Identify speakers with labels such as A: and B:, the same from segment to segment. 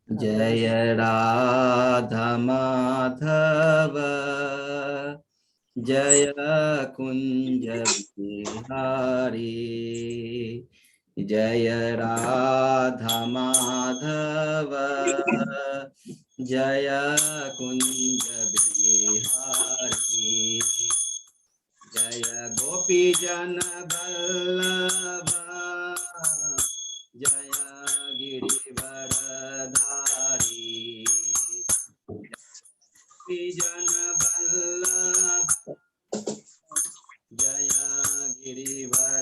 A: जय राधा माधव जय कुंज बिहारी। जय राधा माधव जय कुंज बिहारी। जय गोपी जन वल्लभ जय गिरिवरधारी। गोपी जन वल्लभ जय गिरिवरधारी।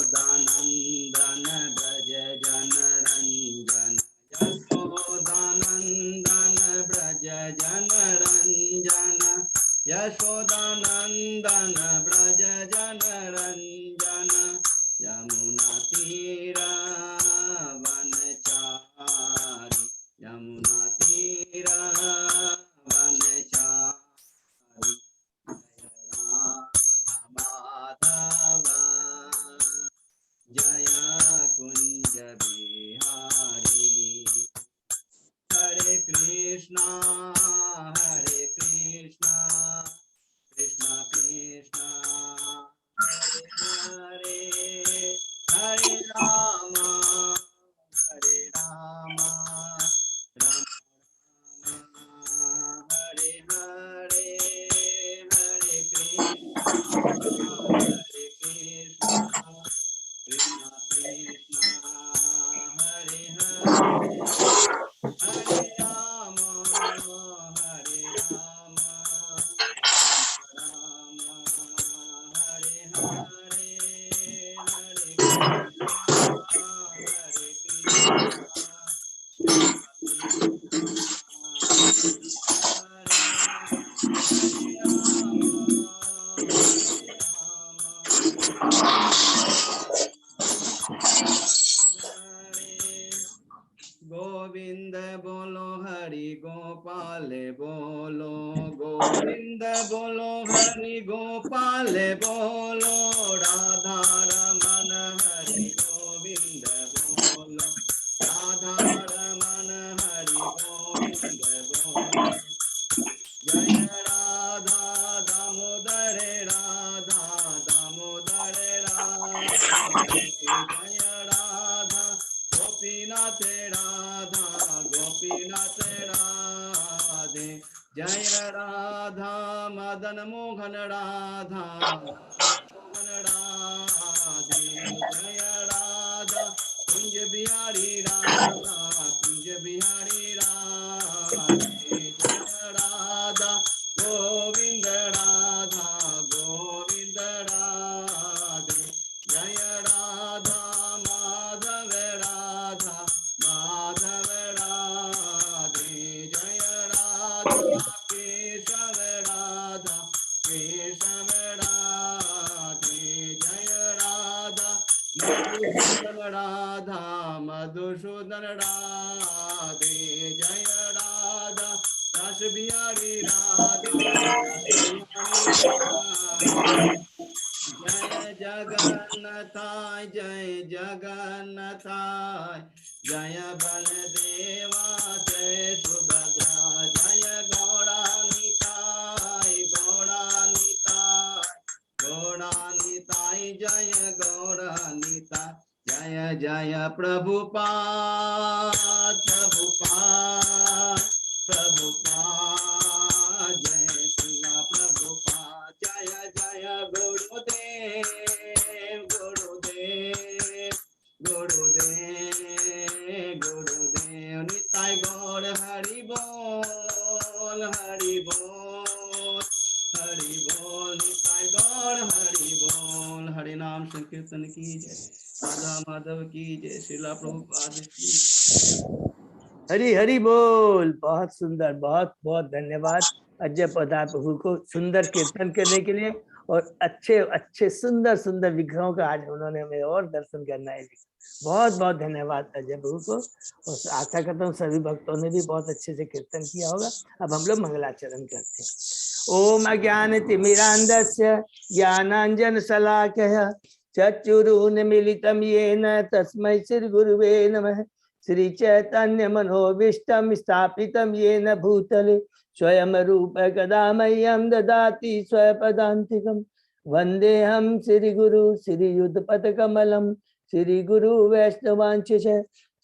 A: यशोदानंदन ब्रज जनरंजन यशोदानंदन ब्रज जनरंजन यशोदानंदन ब्रज जनरंजन। यमुना तीरा वनचारी यमुना तीरा वनचारी। माधव जय कुंज बिहारी। हरे कृष्णा कृष्णा कृष्णा हरे हरे हरे राम राम हरे हरे हरे कृष्णा कृष्णा कृष्णा हरे हरे हरे राम राम राम हरे हरे हरे कृष्णा कृष्णा कृष्णा हरे हरे राम हरे। गोविंद बोलो हरि गोपाल बोलो गोविंद बोलो हरि गोपाल बोलो राधा रमन हरि गोविंद बोलो राधा रमन हरि गोविंद बोलो। जय राधा दामोदर राधा दामोदर राधे। जय राधा गोपीनाथ राधा गोपीनाथ राधे। जय राधा मदन मोहन राधा मोहन राधे। जय राधा कुंज बिहारी राधा कुंज बिहारी राधे। जय राधा गोविंद राधा गोविंद राधे। जय राधा माधव राधा माधव राधे। जय राधा केशव राधा केशव राधे। जय राधा मधुसूदन राधा मधुसूदन राधे। जय राधा रस बिहारी राधा रस बिहारी राधे। जय जगन्नाथाय जय जगन्नाथाय जय बलदेवा जय सुभद्रा। जय गौरानिताय गौरानिताय गौरानिताय जय गौरानिताय। जय जय प्रभुपाद प्रभुपाद प्रभुपाद जय शिला प्रभुपाद। जय जय गुरुदेव गुरुदेव गुरुदेव गुरुदेव निताय गौर हरि बोल हरि बोल हरि बोल निताय गौर हरि बोल। हरि नाम संकीर्तन की जय राधा माधव की जय श्रीला प्रभुपाद की।
B: हरि हरि बोल। बहुत सुंदर, बहुत बहुत धन्यवाद अजय प्रताप प्रभु को सुंदर कीर्तन करने के लिए और अच्छे अच्छे सुंदर सुंदर विग्रहों का आज उन्होंने हमें और दर्शन करना है। बहुत बहुत धन्यवाद अजय प्रभु को। और आशा करता हूँ सभी भक्तों ने भी बहुत अच्छे से कीर्तन किया होगा। अब हम लोग मंगलाचरण करते हैं। ओम अज्ञान तिमिरांधस्य ज्ञानांजन शलाकया चक्षुरुन्मीलितं येन तस्मै श्रीगुरुवे नमः। श्री चैतन्य मनोभीष्टं स्थापितं येन भूतले स्वयं रूप कदा मह्यं ददाति स्वपदान्तिकं। वन्देऽहं श्रीगुरु श्रीयुतपथकमलं श्रीगुरु वैष्णवांशच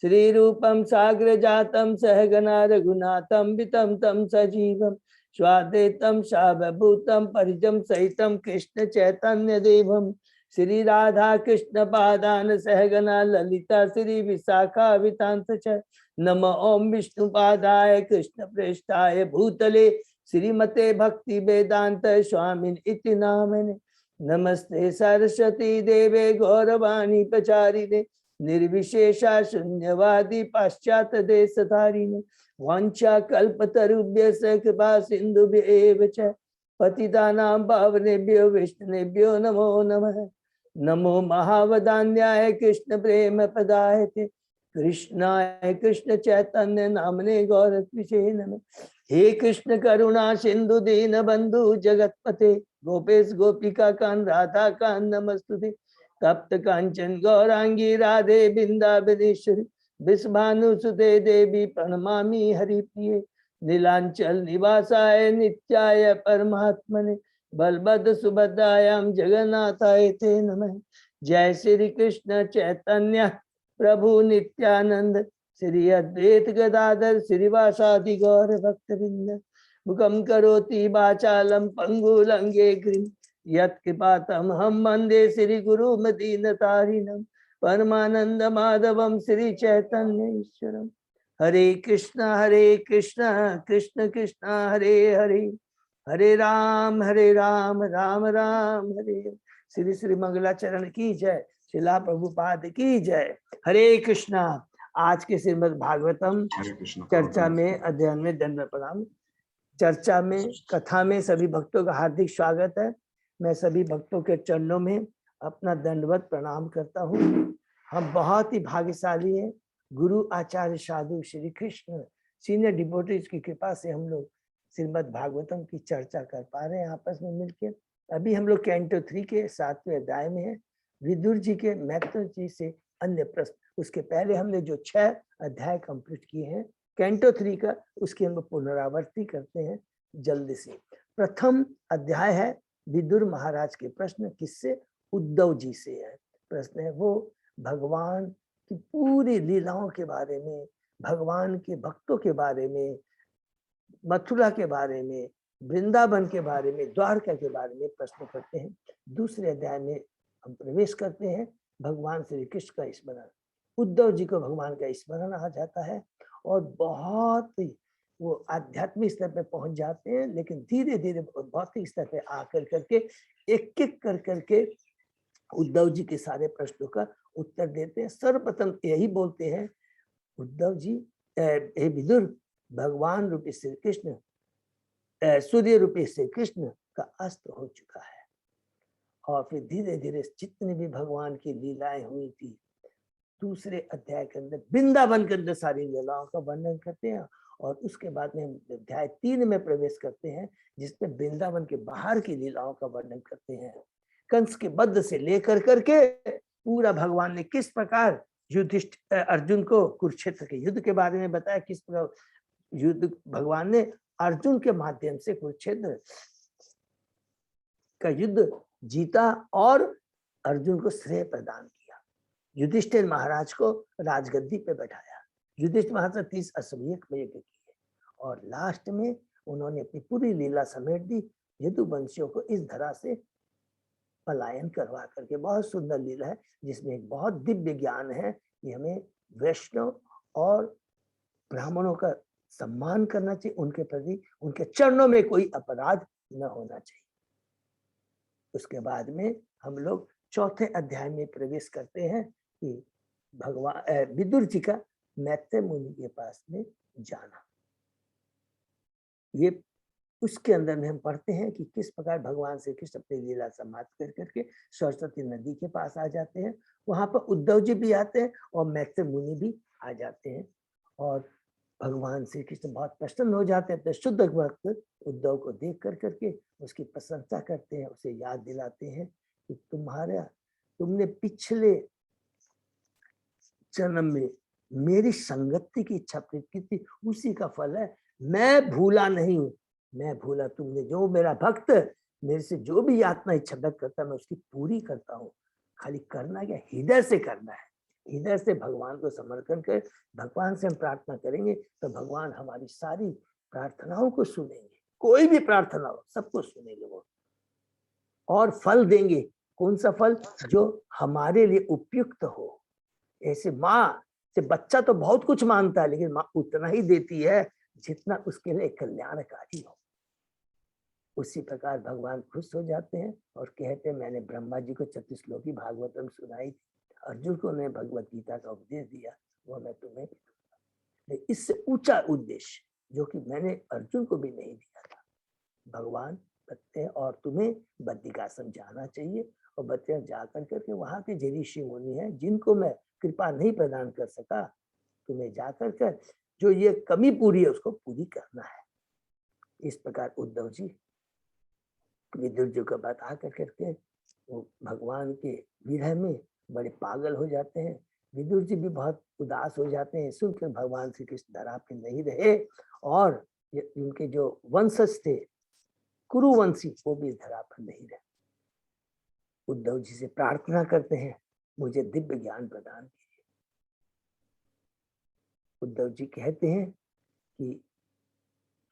B: श्रीरूपं साग्रजातं सहगना रघुनाथं वितं तं सजीवं स्वाद्वैतं सावभूतं परिजं सहितं कृष्ण चैतन्य देवं श्री राधा कृष्ण पादान सहगना ललिता श्री विशाखा वितांत च नम ओम विष्णु पादाय कृष्ण प्रेष्ठाय भूतले श्रीमते भक्ति वेदांत स्वामिन इति नामने। नमस्ते सरस्वती देवे गौरवाणी प्रचारिणे निर्विशेषा शून्यवादी पाश्चात्य देशधारिणे वांछा कल्पतरुभ्यश्च कृपा सिन्धुभ्येव च पतितानां पावनेभ्यो वैष्णवेभ्यो नमो नमः। नमो महावदान्याय कृष्ण प्रेम पदायते कृष्णाय कृष्ण चैतन्य नामने गौरत्विषे नमः। हे कृष्ण करुणा सिंधु दीन बंधु जगतपते गोपेश गोपिका कांत राधा कांत नमस्तुते। तप्त कांचन गौरांगी राधे बिंदाबनेश्वरी विश्वानुसुते देवी प्रणमामि हरिप्रिये। नीलांचल निवासाय नित्याय परमात्मने बलभद्र सुभद्रायां जगन्नाथाय ते नमः। जय श्री कृष्ण चैतन्य प्रभु नित्यानंद श्री अद्वैत गदाधर श्रीवासादि गौर भक्तवृंद। मुखं करोति वाचालं पंगुलंगे गिरिं यत्कृपातं हम वंदे श्री गुरु मदीनतारिणं परमानंद माधवं श्री चैतन्य ईश्वरम्। हरे कृष्ण कृष्ण कृष्ण हरे हरे हरे राम राम राम हरे हरे। श्री श्री मंगलाचरण की जय, शिला प्रभुपाद की जय। हरे कृष्णा। आज के श्रीमद् भागवतम चर्चा में अध्ययन में दंड प्रणाम। चर्चा में कथा में सभी भक्तों का हार्दिक स्वागत है। मैं सभी भक्तों के चरणों में अपना दंडवत प्रणाम करता हूँ। हम बहुत ही भाग्यशाली हैं। गुरु आचार्य साधु श्री कृष्ण सीनियर डिवोटीज की कृपा से हम लोग श्रीमद् भागवतम की चर्चा कर पा रहे हैं आपस में मिलकर। अभी हम लोग कैंटो 3 के 7वें अध्याय में हैं। विदुर जी के मैत्र जी से अन्य प्रश्न, उसके पहले हमने जो 6 अध्याय कंप्लीट किए हैं कैंटो 3 का, उसकी हम पुनरावृत्ति करते हैं जल्दी से। प्रथम अध्याय है विदुर महाराज के प्रश्न, किससे? उद्धव जी से है। प्रश्न है वो भगवान की पूरी लीलाओं के बारे में, भगवान के भक्तों के बारे में, मथुरा के बारे में, वृंदावन के बारे में, द्वारका के बारे में प्रश्न करते हैं। दूसरे अध्याय में हम प्रवेश करते हैं भगवान श्री कृष्ण का स्मरण। उद्धव जी को भगवान का स्मरण आ जाता है और बहुत ही वो आध्यात्मिक स्तर पे पहुंच जाते हैं, लेकिन धीरे धीरे भौतिक स्तर पे आकर करके एक एक कर करके उद्धव जी के सारे प्रश्नों का उत्तर देते हैं। सर्वप्रथम यही बोलते हैं उद्धव जी, हे विदुर, भगवान रूपी श्री कृष्ण, सूर्य रूपी श्री कृष्ण का अस्त हो चुका है। और फिर धीरे धीरे जितनी भी भगवान की लीलाएं हुई थी, दूसरे अध्याय के अंदर वृंदावन के अंदर सारी लीलाओं का वर्णन करते हैं। और उसके बाद में अध्याय 3 में प्रवेश करते हैं, जिसमें वृंदावन के बाहर की लीलाओं का वर्णन करते हैं। कंस के वध से लेकर करके पूरा भगवान ने किस प्रकार युधिष्ठिर अर्जुन को कुरुक्षेत्र के युद्ध के बारे में बताया, किस प्रकार युद्ध भगवान ने अर्जुन के माध्यम से कुरुक्षेत्र का युद्ध जीता और अर्जुन को श्रेय प्रदान किया। युधिष्ठिर महाराज को राजगद्दी पे बैठाया। युधिष्ठिर महाराज 30 अश्वमेध यज्ञ किए और लास्ट में उन्होंने अपनी पूरी लीला समेट दी। यदुवंशियों को इस धरा से पलायन करवा करके, बहुत सुंदर लीला है जिसमें एक बहुत दिव्य ज्ञान है कि हमें वैष्णव और ब्राह्मणों का सम्मान करना चाहिए, उनके प्रति उनके चरणों में कोई अपराध न होना चाहिए। उसके बाद में हम लोग चौथे अध्याय में प्रवेश करते हैं कि भगवान विदुर जी का मैत्रेय मुनि के पास में जाना। ये उसके अंदर में हम पढ़ते हैं कि किस प्रकार भगवान श्री कृष्ण अपनी लीला समाप्त कर करके सरस्वती नदी के पास आ जाते हैं। वहां पर उद्धव जी भी आते हैं और मैत्रेय मुनि भी आ जाते हैं और भगवान श्री कृष्ण बहुत प्रसन्न हो जाते हैं। तो शुद्ध भक्त उद्धव को देख कर करके उसकी प्रशंसा करते हैं, उसे याद दिलाते हैं कि तुमने पिछले जन्म में मेरी संगति की इच्छा प्रकट की थी, उसी का फल है। मैं भूला नहीं हूं, मैं भूला तुमने। जो मेरा भक्त मेरे से जो भी यातना इच्छा व्यक्त करता है, मैं उसकी पूरी करता हूँ। खाली करना क्या, हृदय से करना है। हृदय से भगवान को समर्पण कर भगवान से हम प्रार्थना करेंगे तो भगवान हमारी सारी प्रार्थनाओं को सुनेंगे। कोई भी प्रार्थना हो सबको सुनेंगे वो, और फल देंगे। कौन सा फल? जो हमारे लिए उपयुक्त हो। ऐसे माँ से बच्चा तो बहुत कुछ मांगता है, लेकिन माँ उतना ही देती है जितना उसके लिए कल्याणकारी हो। उसी प्रकार भगवान खुश हो जाते हैं और कहते हैं, मैंने ब्रह्मा जी को 36 श्लोकी भागवतम सुनाई, अर्जुन को मैं भगवत गीता का उपदेश दिया, वो मैं तुम्हें भी दूंगा। इससे ऊंचा उद्देश्य जो कि मैंने अर्जुन को भी नहीं दिया था, भगवान कहते हैं और तुम्हें बद्रिकाश्रम जाना चाहिए। और बद्रिकाश्रम जाकर करके वहां के जो ऋषि मुनि हैं जिनको मैं कृपा नहीं प्रदान कर सका, तुम्हें जाकर कर जो ये कमी पूरी है उसको पूरी करना है। इस प्रकार उद्धव जी विदुर जी को बता कर करके वो भगवान के विरह में बड़े पागल हो जाते हैं। विदुर जी भी बहुत उदास हो जाते हैं, सुनकर भगवान श्री कृष्ण धरा पे नहीं रहे और उनके जो वंशज थे कुरुवंशी वो भी धरा पर नहीं रहे। उद्धव जी से प्रार्थना करते हैं, मुझे दिव्य ज्ञान प्रदान कीजिए। उद्धव जी कहते हैं कि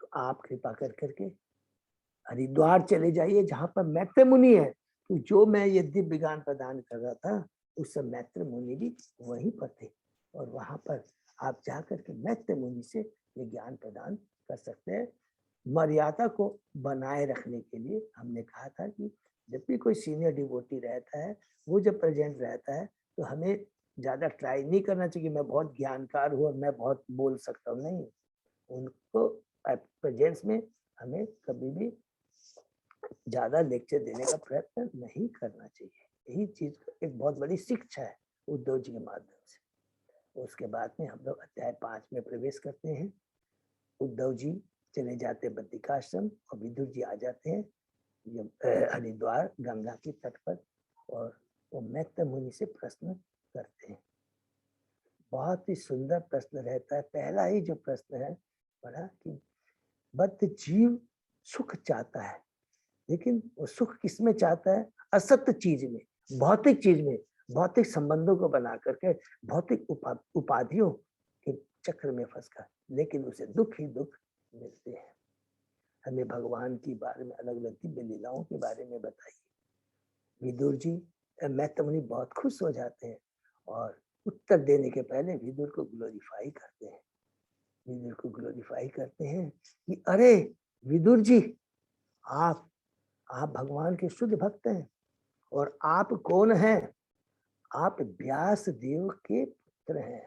B: तो आप कृपा कर करके हरिद्वार चले जाइए जहां पर मैत्र मुनि है। तो जो मैं ये दिव्य ज्ञान प्रदान कर रहा था उस समय मैत्र मुनि भी वहीं पर थे, और वहां पर आप जाकर के मैत्र मुनि से ये ज्ञान प्रदान कर सकते हैं। मर्यादा को बनाए रखने के लिए हमने कहा था कि जब भी कोई सीनियर डिवोटी रहता है, वो जब प्रेजेंट रहता है तो हमें ज्यादा ट्राई नहीं करना चाहिए कि मैं बहुत ज्ञानकार हूँ और मैं बहुत बोल सकता हूँ। नहीं, उनको प्रेजेंस में हमें कभी भी ज्यादा लेक्चर देने का प्रयत्न नहीं करना चाहिए। यही चीज एक बहुत बड़ी शिक्षा है उद्धव जी के माध्यम से। उसके बाद में हम लोग अध्याय 5 में प्रवेश करते हैं। उद्धव जी चले जाते हैं बद्रिकाश्रम और विदुर जी आ जाते हैं हरिद्वार गंगा के तट पर, और वो मैत्र मुनि से प्रश्न करते हैं। बहुत ही सुंदर प्रश्न रहता है। पहला ही जो प्रश्न है बड़ा कि बद्ध जीव सुख चाहता है, लेकिन वो सुख किसमें चाहता है? असत्य चीज में, भौतिक चीज में, भौतिक संबंधों को बना करके, भौतिक उपाधियों के चक्र में फंसकर, लेकिन उसे दुख ही दुख मिलते हैं। हमें भगवान की बारे में अलग अलग दिव्य लीलाओं के बारे में बताइए। विदुर जी मैत्र मुनि बहुत खुश हो जाते हैं और उत्तर देने के पहले विदुर को ग्लोरीफाई करते हैं। विदुर को ग्लोरीफाई करते हैं कि अरे विदुर जी, आप भगवान के शुद्ध भक्त हैं। और आप कौन हैं? आप व्यास देव के पुत्र हैं।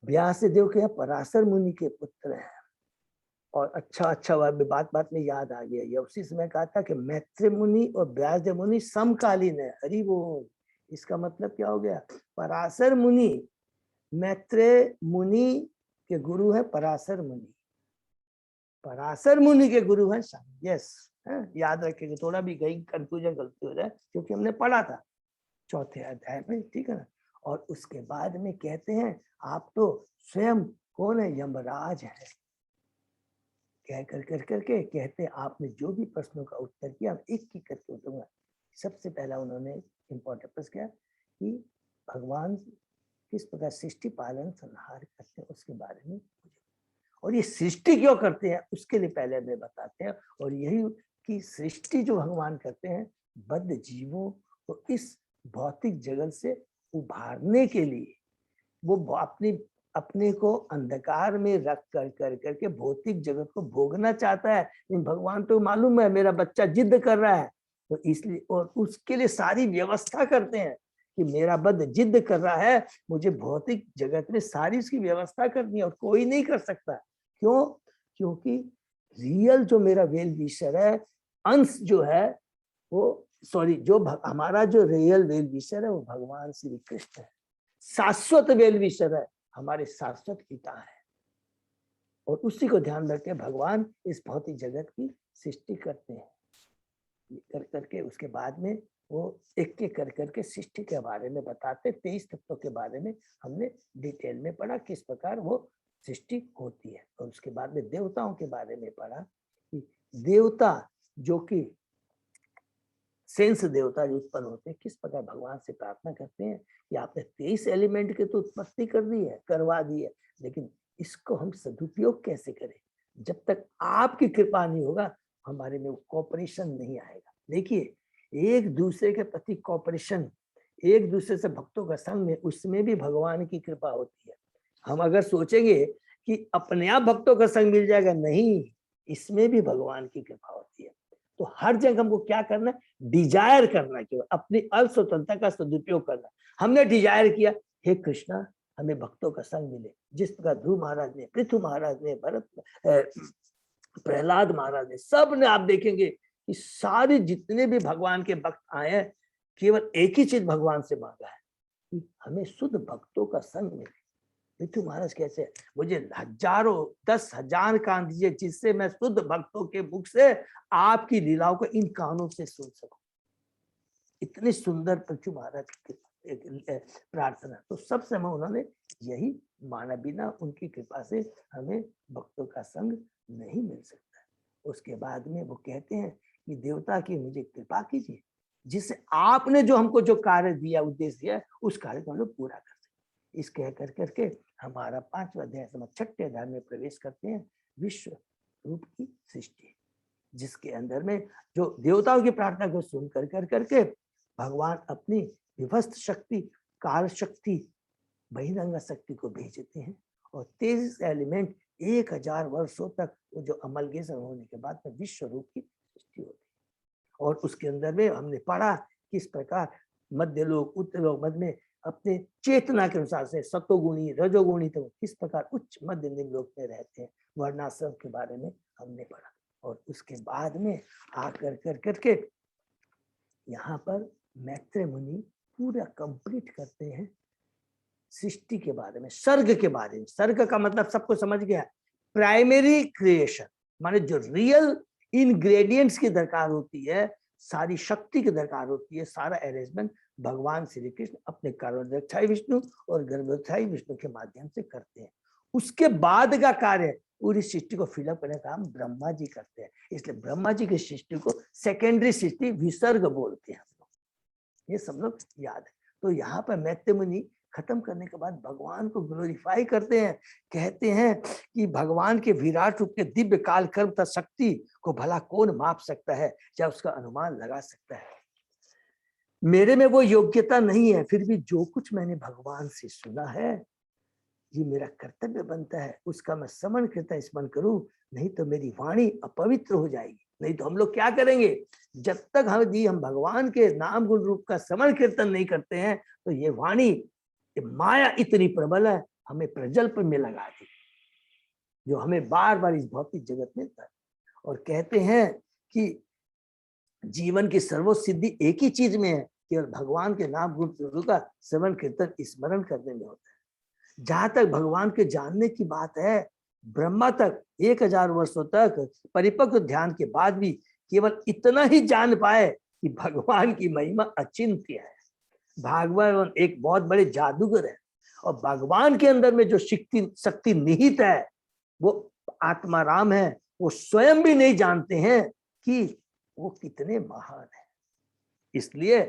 B: व्यास देव के पराशर मुनि के पुत्र हैं। और अच्छा बात में याद आ गया, ये उसी समय कहा था कि मैत्र मुनि और व्यास देव मुनि समकालीन है। हरि बोल। इसका मतलब क्या हो गया? पराशर मुनि मैत्र मुनि के गुरु है पराशर मुनि, पराशर मुनि के गुरु है यस। याद रखेंगे, थोड़ा भी कहीं कंफ्यूजन गलती हो जाए क्योंकि हमने पढ़ा था 4थे अध्याय में, ठीक है ना। और उसके बाद में कहते हैं आप तो स्वयं कौन है? यमराज है। कह कर करके कहते हैं आपने जो भी प्रश्नों का उत्तर किया एक एक करके दूंगा। सबसे पहला उन्होंने इम्पोर्टेंट प्रश्न किया कि भगवान किस प्रकार सृष्टि पालन संहार करते हैं उसके बारे में, और ये सृष्टि क्यों करते हैं उसके लिए पहले हमें बताते हैं। और यही कि सृष्टि जो भगवान करते हैं बद्ध जीवों को इस भौतिक जगत से उभारने के लिए, वो अपने को अंधकार में रख कर करके भौतिक जगत को भोगना चाहता है। लेकिन भगवान तो मालूम है मेरा बच्चा जिद कर रहा है, तो इसलिए और उसके लिए सारी व्यवस्था करते हैं कि मेरा बद्ध जिद कर रहा है, मुझे भौतिक जगत में सारी उसकी व्यवस्था करनी है और कोई नहीं कर सकता। क्यों? क्योंकि रियल जो मेरा वेल विशर है, अंश जो है वो जो हमारा जो रियल वेल विशर है वो भगवान श्री कृष्ण है। शाश्वत वेल विशर है, हमारे शाश्वत पिता है। और उसी को ध्यान रखते भगवान इस भौतिक जगत की सृष्टि करते हैं। कर करके उसके बाद में वो एक एक कर करके सृष्टि के बारे में बताते। 23 तत्वों के बारे में हमने डिटेल में पढ़ा, किस प्रकार वो सृष्टि होती है। और उसके बाद में देवताओं के बारे में पढ़ा कि देवता जो कि सेंस देवता जो उत्पन्न होते हैं, किस प्रकार भगवान से प्रार्थना करते हैं कि आपने 23 एलिमेंट की तो उत्पत्ति कर दी है, करवा दी है, लेकिन इसको हम सदुपयोग कैसे करें। जब तक आपकी कृपा नहीं होगा हमारे में वो कॉपरेशन नहीं आएगा। देखिए, एक दूसरे के प्रति कॉपरेशन, एक दूसरे से भक्तों का संग में, उसमें भी भगवान की कृपा होती है। हम अगर सोचेंगे कि अपने आप भक्तों का संग मिल जाएगा, नहीं, इसमें भी भगवान की कृपा होती है। तो हर जगह हमको क्या करना है, डिजायर करना, केवल अपनी अस्वतंत्रता का सदुपयोग करना। हमने डिजायर किया, हे कृष्णा हमें भक्तों का संग मिले, जिस प्रकार ध्रुव महाराज ने, पृथु महाराज ने, भरत, प्रहलाद महाराज ने, सब ने, आप देखेंगे कि सारे जितने भी भगवान के भक्त आए हैं, केवल एक ही चीज भगवान से मांगा है कि हमें शुद्ध भक्तों का संग मिले। पृथु महाराज कैसे, मुझे हजारों 10,000 कान दीजिए जिससे मैं शुद्ध भक्तों के मुख से आपकी लीलाओं को इन कानों से सुन सकूं। इतनी सुंदर पृथु महाराज की प्रार्थना। तो सब समय उन्होंने यही माना, बिना उनकी कृपा से हमें भक्तों का संग नहीं मिल सकता। उसके बाद में वो कहते हैं कि देवता की मुझे कृपा कीजिए, जिससे आपने जो हमको जो कार्य दिया, उद्देश्य दिया, उस कार्य को हम लोग पूरा कर सके। इस कह कर करके हमारा 5वां अध्याय से 6ठे अध्याय में प्रवेश करते हैं, विश्व रूप की सृष्टि, जिसके अंदर में जो देवताओं की प्रार्थना को सुन कर करके भगवान अपनी विभस्त शक्ति, काल शक्ति, बहिरंग शक्ति को भेजते हैं और 23 एलिमेंट 1000 वर्षों तक वो जो अमलगेशन होने के बाद में विश्व रूप की सृष्टि होती है। और उसके अंदर में हमने पढ़ा किस प्रकार मध्य लोक, उत्तर लोक, मध्य में अपने चेतना के अनुसार से सतोगुणी, रजोगुणी, तो किस प्रकार उच्च मध्य निम्न लोक में रहते हैं, वर्णाश्रम के बारे में हमने पढ़ा। और उसके बाद में आकर कर करके यहाँ पर मैत्रेय मुनि पूरा कंप्लीट करते हैं सृष्टि के बारे में, सर्ग के बारे में। सर्ग का मतलब सबको समझ गया, प्राइमरी क्रिएशन, माने जो रियल इंग्रेडिएंट्स की दरकार होती है, सारी शक्ति की दरकार होती है, सारा अरेंजमेंट भगवान श्री कृष्ण अपने कार्योदक्षाई विष्णु और गर्भोदक्षाई विष्णु के माध्यम से करते हैं। उसके बाद का कार्य पूरी सृष्टि को फिलअप करने का काम ब्रह्मा जी करते हैं। इसलिए ब्रह्मा जी की सृष्टि को सेकेंडरी सृष्टि, विसर्ग बोलते हैं। ये सब लोग याद है। तो यहाँ पर मैत्रेय मुनि खत्म करने के बाद भगवान को ग्लोरीफाई करते हैं, कहते हैं कि भगवान के विराट रूप के दिव्य काल कर्म तथा शक्ति को भला कौन माप सकता है, या उसका अनुमान लगा सकता है। मेरे में वो योग्यता नहीं है, फिर भी जो कुछ मैंने भगवान से सुना है, ये मेरा कर्तव्य बनता है, उसका मैं स्मरण कीर्तन स्मरण करूं, नहीं तो मेरी वाणी अपवित्र हो जाएगी। नहीं तो हम लोग क्या करेंगे, जब तक हम भगवान के नाम गुण रूप का स्मरण कीर्तन नहीं करते हैं, तो ये वाणी, ये माया इतनी प्रबल है, हमें प्रजल्प में लगा दी, जो हमें बार बार इस भौतिक जगत में था। और कहते हैं कि जीवन की सर्वसिद्धि एक ही चीज में है, केवल भगवान के नाम गुण का स्मरण कीर्तन स्मरण करने में होता है। जहां तक भगवान के जानने की बात है, ब्रह्मा तक 1000 वर्षों तक परिपक्व ध्यान के बाद भी केवल इतना ही जान पाए कि भगवान की महिमा अचिंत्य है। भगवान एक बहुत बड़े जादूगर है, और भगवान के अंदर में जो शक्ति निहित है, वो आत्मा राम है, वो स्वयं भी नहीं जानते हैं कि वो कितने महान है। इसलिए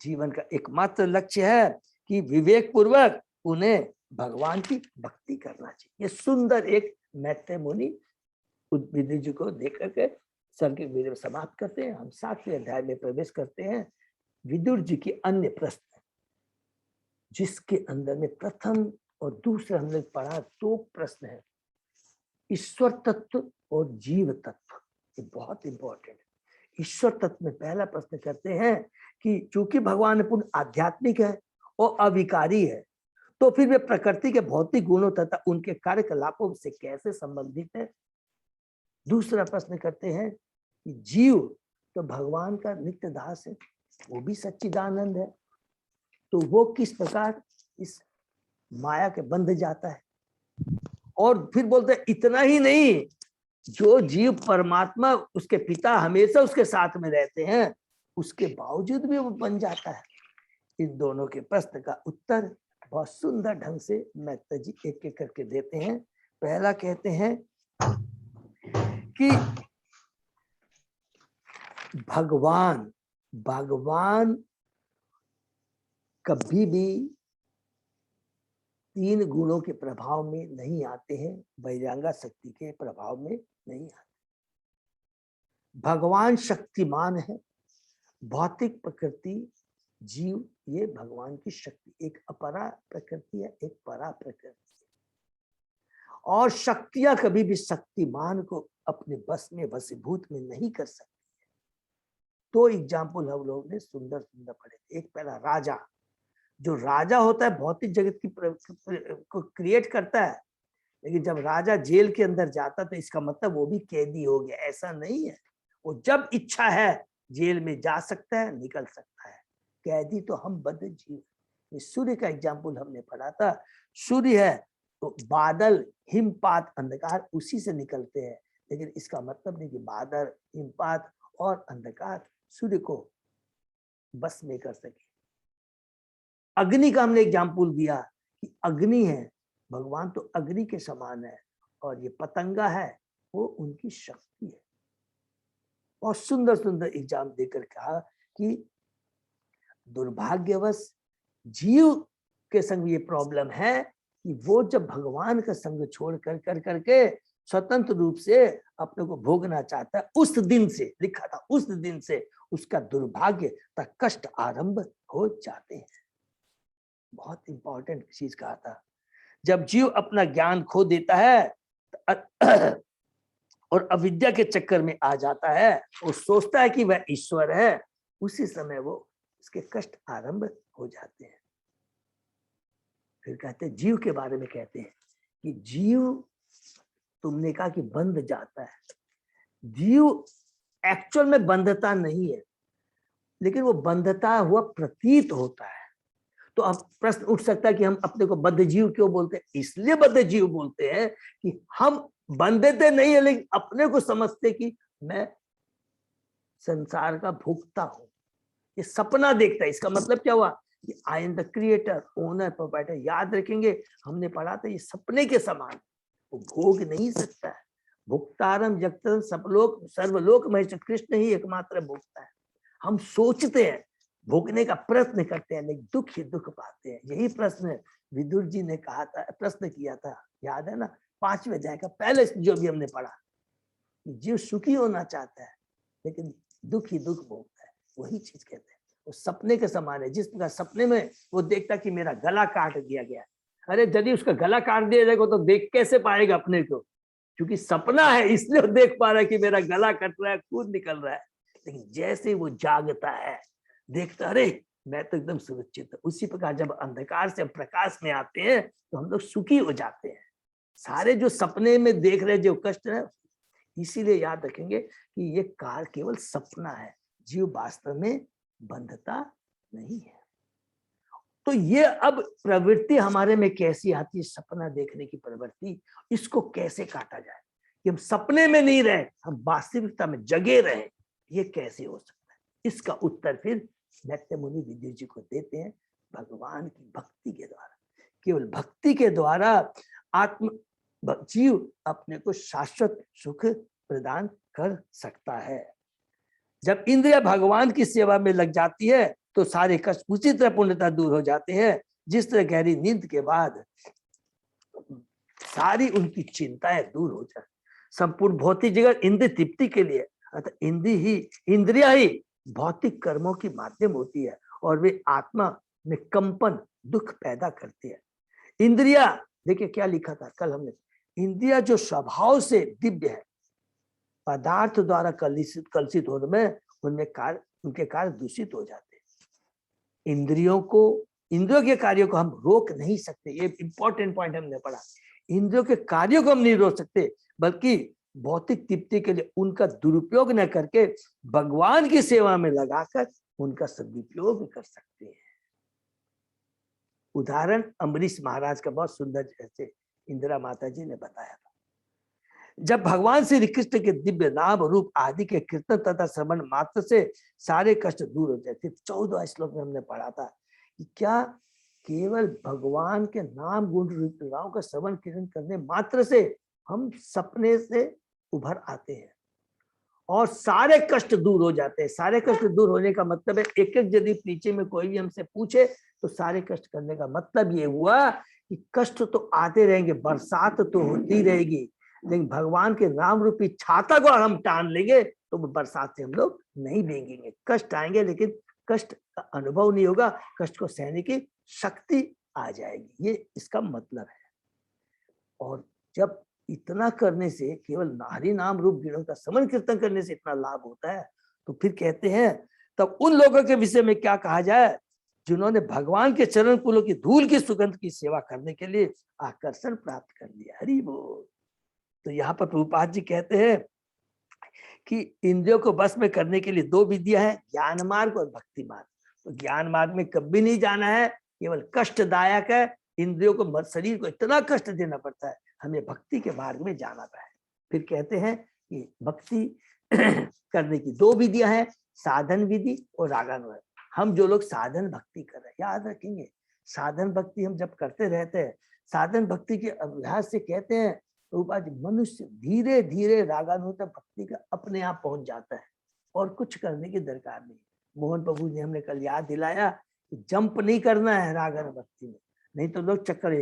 B: जीवन का एकमात्र लक्ष्य है कि विवेक पूर्वक उन्हें भगवान की भक्ति करना चाहिए। ये सुंदर एक मैत्रेय मुनि विदुर जी को देकर के सर्ग समाप्त करते हैं। हम 7वें अध्याय में प्रवेश करते हैं। विदुर जी की अन्य प्रश्न, जिसके अंदर में प्रथम और दूसरा हमने पढ़ा 2 प्रश्न है, ईश्वर तत्व और जीव तत्व। ये बहुत इंपॉर्टेंट है। ईश्वर तत्व में पहला प्रश्न करते हैं कि चूंकि भगवान पूर्ण आध्यात्मिक है और अविकारी है, तो फिर वे प्रकृति के भौतिक गुणों तथा उनके कार्यकलापों से कैसे संबंधित है। दूसरा प्रश्न करते हैं कि जीव तो भगवान का नित्य दास है, वो भी सच्चिदानंद है, तो वो किस प्रकार इस माया के बंध जाता है। और फिर बोलते हैं इतना ही नहीं, जो जीव परमात्मा उसके पिता हमेशा उसके साथ में रहते हैं, उसके बावजूद भी वो बन जाता है। इन दोनों के प्रश्न का उत्तर बहुत सुंदर ढंग से मेहता जी एक एक करके देते हैं। पहला कहते हैं कि भगवान कभी भी 3 गुणों के प्रभाव में नहीं आते हैं, बहिरंगा शक्ति के प्रभाव में नहीं आते। भगवान शक्तिमान है, भौतिक प्रकृति जीव ये भगवान की शक्ति, एक अपरा प्रकृति है, एक परा प्रकृति है। और शक्तियां कभी भी शक्तिमान को अपने बस में वशीभूत में नहीं कर सकती। तो एग्जाम्पल हम लोगों ने सुंदर सुंदर पढ़े। एक पहला राजा, जो राजा होता है भौतिक जगत की को क्रिएट करता है, लेकिन जब राजा जेल के अंदर जाता तो इसका मतलब वो भी कैदी हो गया, ऐसा नहीं है। वो जब इच्छा है जेल में जा सकता है, निकल सकता है। कैदी तो हम बद्ध जीव। ये सूर्य का एग्जाम्पल हमने पढ़ा था। सूर्य है तो बादल, हिमपात, अंधकार उसी से निकलते हैं, लेकिन इसका मतलब नहीं कि बादल, हिमपात और अंधकार सूर्य को बस में कर सके। अग्नि का हमने एग्जाम्पल दिया कि अग्नि है, भगवान तो अग्नि के समान है, और ये पतंगा है वो उनकी शक्ति है। और सुंदर सुंदर एग्जाम देकर कहा कि दुर्भाग्यवश जीव के संग ये प्रॉब्लम है कि वो जब भगवान का संग छोड़ कर करके स्वतंत्र रूप से अपने को भोगना चाहता है, उस दिन से लिखा था, उस दिन से उसका दुर्भाग्य तक कष्ट आरंभ हो जाते हैं। बहुत इंपॉर्टेंट चीज कहा था। जब जीव अपना ज्ञान खो देता है और अविद्या के चक्कर में आ जाता है, वो सोचता है कि वह ईश्वर है, उसी समय वो उसके कष्ट आरंभ हो जाते हैं। फिर कहते हैं जीव के बारे में, कहते हैं कि जीव, तुमने कहा कि बंध जाता है, जीव एक्चुअल में बंधता नहीं है, लेकिन वो बंधता हुआ प्रतीत होता है। तो अब प्रश्न उठ सकता है कि हम अपने को बद्ध जीव क्यों बोलते हैं? इसलिए बद्ध जीव बोलते हैं कि हम बंधते नहीं है, लेकिन अपने को समझते कि मैं संसार का भोक्ता हूं। ये सपना देखता है। इसका मतलब क्या हुआ कि I am the creator, owner, proprietor. याद रखेंगे, हमने पढ़ा था ये सपने के समान, वो भोग नहीं सकता है। भुक्तारम जगत सबलोक सर्वलोक महेश, कृष्ण ही एकमात्र भोक्ता है। हम सोचते हैं, भोगने का प्रयत्न करते हैं, लेकिन दुख ही दुख पाते हैं। यही प्रश्न विदुर जी ने कहा था, प्रश्न किया था, याद है ना, 5वें अध्याय का पहले जो भी हमने पढ़ा, जीव सुखी होना चाहता है लेकिन दुख ही दुख भोगता है। वही चीज कहते हैं, वो सपने के समान है। जिस प्रकार सपने में वो देखता कि मेरा गला काट दिया गया, अरे यदि उसका गला काट दिया जाएगा तो देख कैसे पाएगा अपने को? क्योंकि सपना है, इसलिए वो देख पा रहा है कि मेरा गला कट रहा है, खून निकल रहा है। लेकिन जैसे वो जागता है, देखता अरे मैं तो एकदम सुरक्षित हूं। उसी प्रकार जब अंधकार से प्रकाश में आते हैं तो हम लोग सुखी हो जाते हैं। सारे जो सपने में देख रहे जो कष्ट है, इसीलिए याद रखेंगे कि ये काल केवल सपना है, जीव वास्तव में बंधता नहीं है। तो ये अब प्रवृत्ति हमारे में कैसी आती है, सपना देखने की प्रवृत्ति, इसको कैसे काटा जाए कि हम सपने में नहीं रहे, हम वास्तविकता में जगे रहे? ये कैसे हो सकता है? इसका उत्तर फिर मैत्रेय मुनि विदुर जी को देते हैं, भगवान की भक्ति के द्वारा। केवल भक्ति के द्वारा आत्म जीव अपने को शाश्वत सुख प्रदान कर सकता है। जब इंद्रिया भगवान की सेवा में लग जाती है तो सारे कष्ट उसी तरह पूर्णतः दूर हो जाते हैं, जिस तरह गहरी नींद के बाद सारी उनकी चिंताएं दूर हो जाए। संपूर्ण भौतिक जगत इंद्रिय तृप्ति के लिए, इंद्रिया ही भौतिक कर्मों की माध्यम होती है और वे आत्मा में कंपन दुख पैदा करती है। इंद्रिया, देखिए क्या लिखा था कल हमने, इंद्रिया जो स्वभाव से दिव्य है, पदार्थ द्वारा कलुषित होने में उनके कार्य दूषित हो जाते हैं। इंद्रियों के कार्यों को हम रोक नहीं सकते, ये इंपॉर्टेंट पॉइंट हमने पढ़ा। इंद्रियों के कार्यों को हम नहीं रोक सकते, बल्कि भौतिक तृप्ति के लिए उनका दुरुपयोग न करके भगवान की सेवा में लगाकर उनका सदुपयोग कर सकते हैं। उदाहरण अम्बरीश महाराज का बहुत सुंदर, जैसे इंदिरा माता जी ने बताया था। जब भगवान श्री कृष्ण के दिव्य नाम रूप आदि के कीर्तन तथा श्रवण मात्र से सारे कष्ट दूर हो जाते। 14 श्लोक में हमने पढ़ा था कि क्या केवल भगवान के नाम गुण रूप लीलाओं का श्रवण कीर्तन करने मात्र से हम सपने से उभर आते हैं और सारे कष्ट दूर हो जाते हैं। सारे कष्ट दूर होने का मतलब है, एक एक यदि नीचे में कोई भी हमसे पूछे तो सारे कष्ट करने का मतलब ये हुआ कि कष्ट तो आते रहेंगे, बरसात तो होती रहेगी, लेकिन भगवान के नाम रूपी छाता को हम टान लेंगे तो बरसात से हम लोग नहीं भीगेंगे। कष्ट आएंगे लेकिन कष्ट का अनुभव नहीं होगा, कष्ट को सहने की शक्ति आ जाएगी, ये इसका मतलब है। और जब इतना करने से, केवल हरि नाम रूप गुणों का श्रवण कीर्तन करने से इतना लाभ होता है, तो फिर कहते हैं तब उन लोगों के विषय में क्या कहा जाए जिन्होंने भगवान के चरण कुलों की धूल की सुगंध की सेवा करने के लिए आकर्षण प्राप्त कर लिया। हरि बोल। तो यहाँ पर प्रभुपाद जी कहते हैं कि इंद्रियों को बस में करने के लिए 2 विधियां हैं, ज्ञान मार्ग और भक्ति मार्ग। तो ज्ञान मार्ग में कभी नहीं जाना है, केवल कष्टदायक है, इंद्रियों को, शरीर को इतना कष्ट देना पड़ता है, हमें भक्ति के मार्ग में जाना है। फिर कहते हैं कि भक्ति करने की 2 विधियां हैं, साधन विधि और रागानुग। हम जो लोग साधन भक्ति कर रहे हैं, याद रखेंगे साधन भक्ति हम जब करते रहते हैं, साधन भक्ति के अभ्यास से कहते हैं तो मनुष्य धीरे धीरे रागानुग भक्ति का अपने आप पहुंच जाता है और कुछ करने की दरकार नहीं। मोहन प्रभु ने हमने कल याद दिलाया कि जंप नहीं करना है रागानुग भक्ति में, नहीं तो लोग चक्कर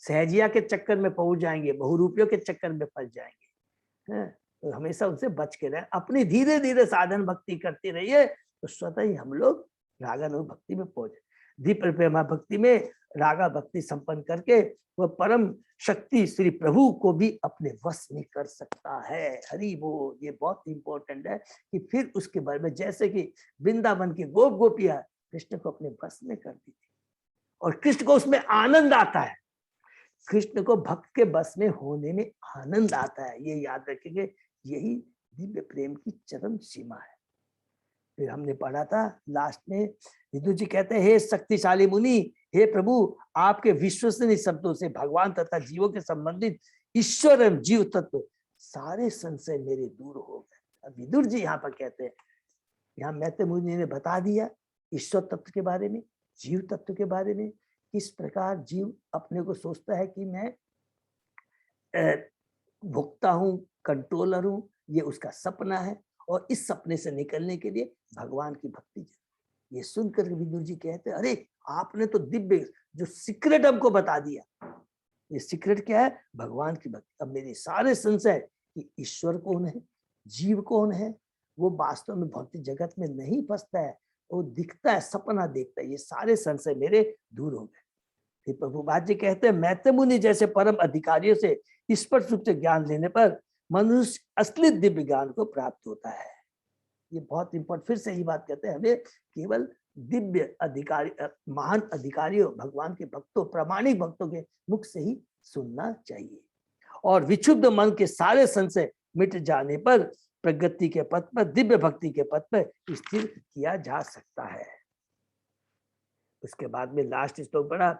B: सहजिया के चक्कर में पहुंच जाएंगे, बहुरूपियों के चक्कर में फंस जाएंगे। तो हमेशा उनसे बच के रहे, अपनी धीरे धीरे साधन भक्ति करते रहिए तो स्वतः ही हम लोग रागानुग भक्ति में पहुंचे। दीप प्रेमा भक्ति में रागा भक्ति संपन्न करके वह परम शक्ति श्री प्रभु को भी अपने वश में कर सकता है। हरि बोल। ये बहुत इंपॉर्टेंट है कि फिर उसके बारे में, जैसे कि वृंदावन की गोप गोपियां कृष्ण को अपने वश में कर दी थी और कृष्ण को उसमें आनंद आता है, कृष्ण को भक्त के बस में होने में आनंद आता है, ये याद रखेंगे। यही दिव्य प्रेम की चरम सीमा है। फिर हमने पढ़ा था लास्ट में, विदुर जी कहते हैं, हे शक्तिशाली मुनि, हे प्रभु, आपके विश्वसनीय शब्दों से भगवान तथा जीवों के संबंधित ईश्वर एवं जीव तत्व सारे संशय मेरे दूर हो गए। अब विदुर जी यहाँ पर कहते हैं, यहाँ मैत्रेय मुनि ने बता दिया ईश्वर तत्व के बारे में, जीव तत्व के बारे में, किस प्रकार जीव अपने को सोचता है कि मैं भोक्ता हूँ, कंट्रोलर हूँ, ये उसका सपना है और इस सपने से निकलने के लिए भगवान की भक्ति। ये सुनकर विदुर जी कहते हैं, अरे आपने तो दिव्य जो सीक्रेट हमको बता दिया। ये सीक्रेट क्या है? भगवान की भक्ति। अब मेरे सारे संशय कि ईश्वर कौन है, जीव कौन है, वो वास्तव में भौतिक जगत में नहीं फंसता है, वो दिखता है, सपना देखता है, ये सारे संशय मेरे दूर हो गए। फिर प्रभुपाद जी कहते हैं, मैत्रेय मुनि जैसे परम अधिकारियों से स्पष्ट रूप से ज्ञान लेने पर मनुष्य असली दिव्य ज्ञान को प्राप्त होता है। ये बहुत इंपॉर्टेंट, फिर से ही बात कहते हैं, हमें केवल दिव्य अधिकारी, महान अधिकारियों, भगवान के भक्तों, प्रामाणिक भक्तों के मुख से ही सुनना चाहिए और विक्षुब्ध मन के सारे संशय मिट जाने पर प्रगति के पथ पर, दिव्य भक्ति के पथ पर स्थिर किया जा सकता है। उसके बाद में लास्ट श्लोक पढ़ा,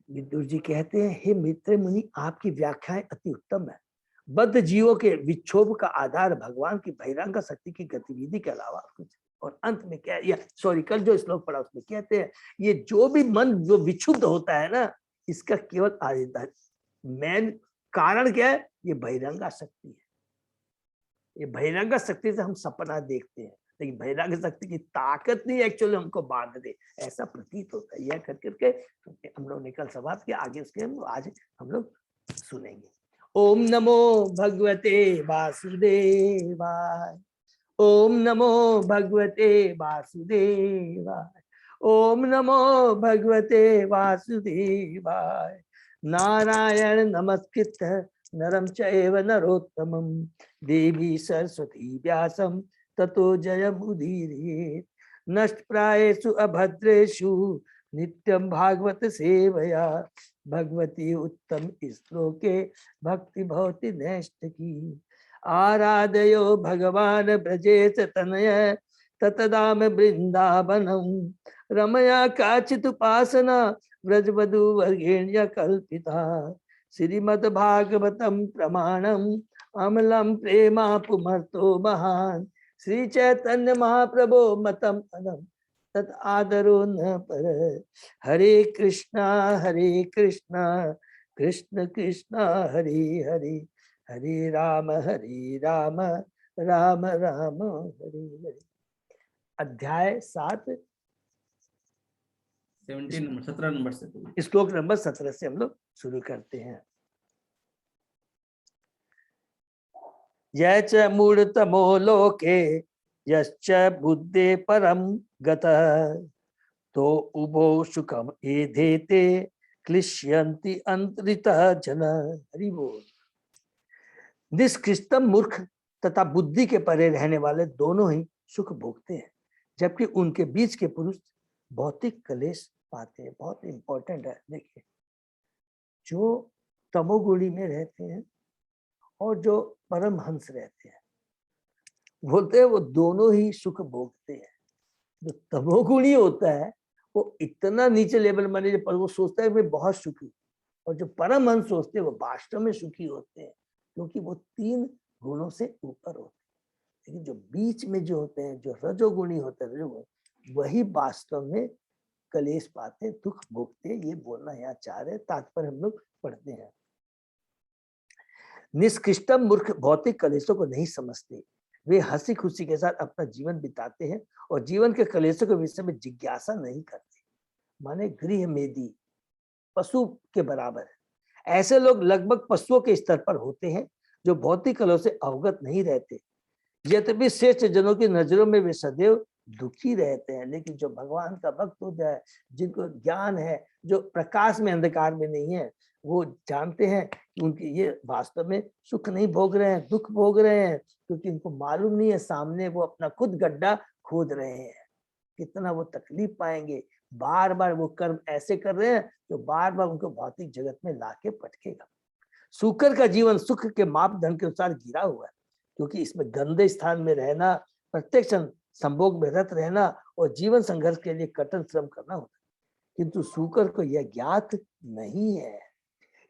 B: विदुर जी कहते हैं, हे मैत्रेय मुनि, आपकी व्याख्याएं अति उत्तम है। बद्ध जीवों के विक्षोभ का आधार भगवान की बहिरंग शक्ति की गतिविधि के अलावा कुछ। और अंत में क्या, या सॉरी, कल जो श्लोक पढ़ा उसमें कहते हैं, ये जो भी मन जो विक्षुब्ध होता है ना, इसका केवल मेन कारण क्या है? ये बहिरंग शक्ति है। ये बहिरंग शक्ति से हम सपना देखते हैं, लेकिन बहिरंग शक्ति की ताकत नहीं एक्चुअली हमको बांध दे, ऐसा प्रतीत होता है। यह कर करके हम लोग ने कल समाप्त किया, आगे उसके आज हम लोग सुनेंगे। ओम नमो भगवते वासुदेवाय, ओम नमो भगवते वासुदेवाय, ओम नमो भगवते वासुदेवाय। नारायण नमस्कृत्य नरं चैव नरोत्तमं देवी सरस्वती व्यासं ततो जयमुदीरयेत्। नष्टप्रायेषु अभद्रेषु नित्यं भागवत सेवया भगवती उत्तम श्लोके भक्ति भवति नैष्ठ की। आराधयो भगवान ब्रजेश तनय ततदाम वृंदावनम रमया काचित उपासना व्रजवधु वर्गेण्य कल्पिता श्रीमद् भागवतम प्रमाणम अमलम प्रेमा पुमर्तो महान श्री चैतन्य महाप्रभो मतम अनम तत् आदरो न पर। हरे कृष्णा कृष्ण कृष्णा हरे हरे हरे राम राम राम हरे हरे। अध्याय 7
A: 17 नंबर से
B: श्लोक नंबर 17 से हम लोग शुरू करते हैं। यच मूढ़तमो लोके यश्च बुद्धे परम गतः तो उभो सुखम एधेते क्लिश्यन्ति अंतरितः जन। हरि बोल। निष्कृष्टम मूर्ख तथा बुद्धि के परे रहने वाले दोनों ही सुख भोगते हैं, जबकि उनके बीच के पुरुष भौतिक क्लेश पाते हैं। बहुत इंपॉर्टेंट है। देखिए, जो तमोगुणी में रहते हैं और जो परमहंस रहते हैं, बोलते हैं वो दोनों ही सुख भोगते हैं। जो तमोगुणी होता है वो इतना नीचे लेवल माने, पर वो सोचता है मैं बहुत सुखी, और जो परमहंस सोचते हैं वो वास्तव में सुखी होते हैं, क्योंकि वो 3 गुणों से ऊपर होते हैं। लेकिन जो बीच में जो होते हैं, जो रजोगुणी होते हैं, वही वास्तव में कलेश पाते, दुख भोगते। ये बोलना यहाँ चाह रहे, तात्पर्य हम लोग पढ़ते हैं। निष्कृष्टम मूर्ख भौतिक कलेशों को नहीं समझते, वे हंसी खुशी के साथ अपना जीवन बिताते हैं और जीवन के कलेशों के विषय में जिज्ञासा नहीं करते। माने गृह मेदी पशु के बराबर है। ऐसे लोग लगभग पशुओं के स्तर पर होते हैं, जो भौतिक कलों से अवगत नहीं रहते। यद्यपि श्रेष्ठ जनों की नजरों में वे सदैव दुखी रहते हैं, लेकिन जो भगवान का भक्त हो जाए, जिनको ज्ञान है, जो प्रकाश में अंधकार में नहीं है, वो जानते हैं कि उनके ये वास्तव में सुख नहीं भोग रहे हैं, दुख भोग रहे हैं, क्योंकि इनको मालूम नहीं है सामने वो अपना खुद गड्ढा खोद रहे हैं। कितना वो तकलीफ पाएंगे, बार बार वो कर्म ऐसे कर रहे हैं जो बार बार उनको भौतिक जगत में लाके पटकेगा। सूकर का जीवन सुख के मापदंड के अनुसार गिरा हुआ है, क्योंकि इसमें गंदे स्थान में रहना, प्रत्येक क्षण संभोग में रत रहना और जीवन संघर्ष के लिए कठिन श्रम करना होता है, किंतु सूकर को यह ज्ञात नहीं है।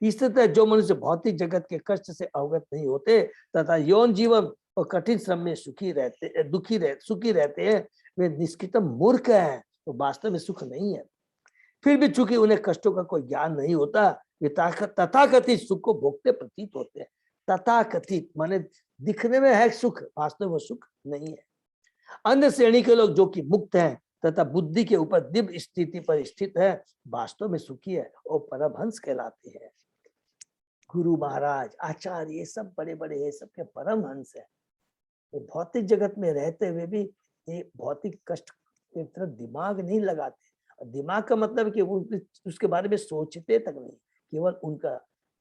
B: इस तरह जो मनुष्य भौतिक जगत के कष्ट से अवगत नहीं होते तथा यौन जीवन और कठिन श्रम में सुखी रहते हैं, वे निष्कृतम मूर्ख हैं, तो वास्तव में सुख नहीं है। फिर भी चूंकि उन्हें कष्टों का कोई ज्ञान नहीं होता, वे तथाकथित सुख को भोगते प्रतीत होते हैं। तथाकथित माने दिखने में है सुख, वास्तव में सुख नहीं है। अन्य श्रेणी के लोग जो कि मुक्त हैं तथा बुद्धि के ऊपर दिव्य स्थिति पर स्थित है, वास्तव में सुखी है और परमहंस कहलाते हैं। गुरु महाराज आचार्य ये सब बड़े बड़े ये सबके परमहंस है। ये भौतिक जगत में रहते हुए भी ये भौतिक कष्ट की तरफ दिमाग नहीं लगाते। और दिमाग का मतलब कि वो उसके बारे में सोचते तक नहीं, केवल उनका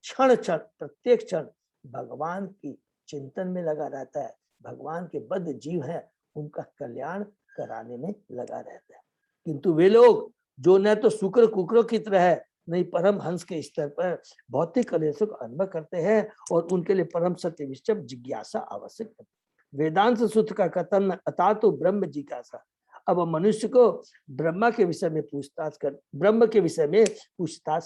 B: क्षण क्षण प्रत्येक क्षण भगवान की चिंतन में लगा रहता है। भगवान के बद्ध जीव है, उनका कल्याण कराने में लगा रहता है। किंतु वे लोग जो न तो शुक्र कुकरों की तरह है, नहीं परम हंस के स्तर पर भौतिक कलेशों का अनुभव करते हैं, और उनके लिए परम सत्य विषय जिज्ञासा आवश्यक है। वेदांत सूत्र का कथन अथा तो ब्रह्म जिज्ञासा। अब मनुष्य को ब्रह्म के विषय में पूछताछ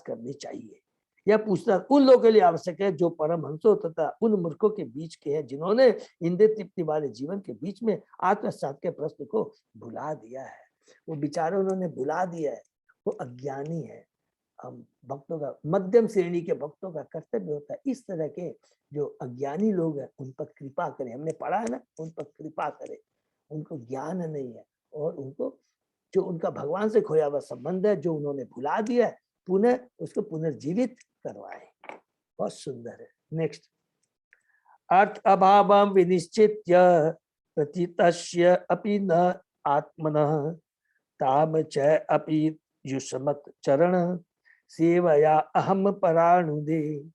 B: करनी चाहिए। यह पूछताछ उन लोगों के लिए आवश्यक है जो परमहंसों तथा उन मूर्खों के बीच के हैं, जिन्होंने इंद्रिय तृप्ति वाले जीवन के बीच में आत्मसात के प्रश्न को भुला दिया है। वो बेचारे उन्होंने भुला दिया है, वो अज्ञानी है। हम भक्तों का, मध्यम श्रेणी के भक्तों का कर्तव्य होता है इस तरह के जो अज्ञानी लोग हैं उन पर कृपा करें। हमने पढ़ा है ना, उन पर कृपा करें। उनको ज्ञान नहीं है और उनको जो उनका भगवान से खोया हुआ संबंध है, जो उन्होंने भुला दिया है, पुनः उसको पुनर्जीवित करवाए। बहुत सुंदर है। नेक्स्ट, अर्थ अभावं विनिश्चित्य प्रतीतस्य अपि न आत्मनः ताम च अपि युष्मत् चरण सेवया अहम पराणुदे।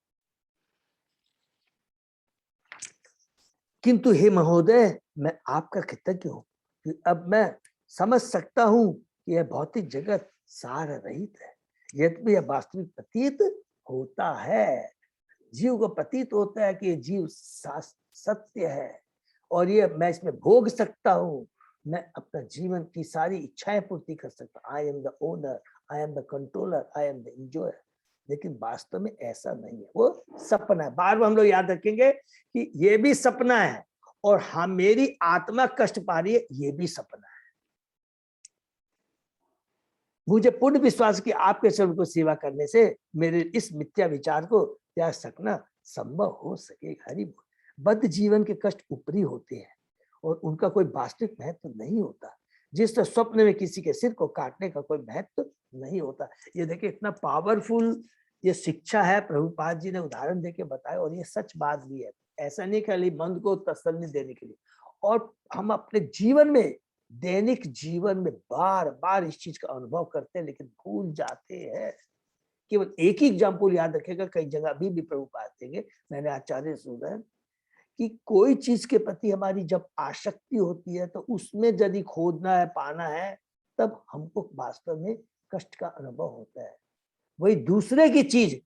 B: किंतु हे महोदय, मैं आपका कृतज्ञ हूं कि अब मैं समझ सकता हूं कि यह भौतिक जगत सार रहित है। यद्यपि यह वास्तविक प्रतीत होता है, जीव को प्रतीत होता है कि ये जीव सत्य है और ये मैं इसमें भोग सकता हूँ, मैं अपना जीवन की सारी इच्छाएं पूर्ति कर सकता हूँ। I am the owner, I am the controller, I am the enjoyer. लेकिन वास्तव में ऐसा नहीं है, वो सपना है। बार बार हम लोग याद रखेंगे कि ये भी सपना है और हम, मेरी आत्मा कष्ट पा रही है, ये भी सपना है। मुझे पूर्ण विश्वास कि आपके स्वरूप को सेवा करने से मेरे इस मिथ्या विचार को त्याग सकना संभव हो सकेगा। हरि बोल। बद्ध जीवन के कष्ट ऊपरी होते हैं और उनका कोई वास्तविक महत्व नहीं होता। जिस तरह स्वप्न में किसी के सिर को काटने का कोई महत्व नहीं होता। ये देखिए इतना पावरफुल ये शिक्षा है, प्रभुपाद जी ने उदाहरण देके बताया और ये सच बात भी है। ऐसा नहीं खाली मन को तसल्ली देने के लिए, और हम अपने जीवन में, दैनिक जीवन में बार बार इस चीज का अनुभव करते हैं, लेकिन भूल जाते हैं। केवल एक ही एग्जाम्पल याद रखेगा, कई जगह अभी भी प्रभुपाद देंगे, मैंने आचार्य सुना है कि कोई चीज के प्रति हमारी जब आसक्ति होती है तो उसमें यदि खोदना है, पाना है, तब हमको वास्तव में कष्ट का अनुभव होता है। वही दूसरे की चीज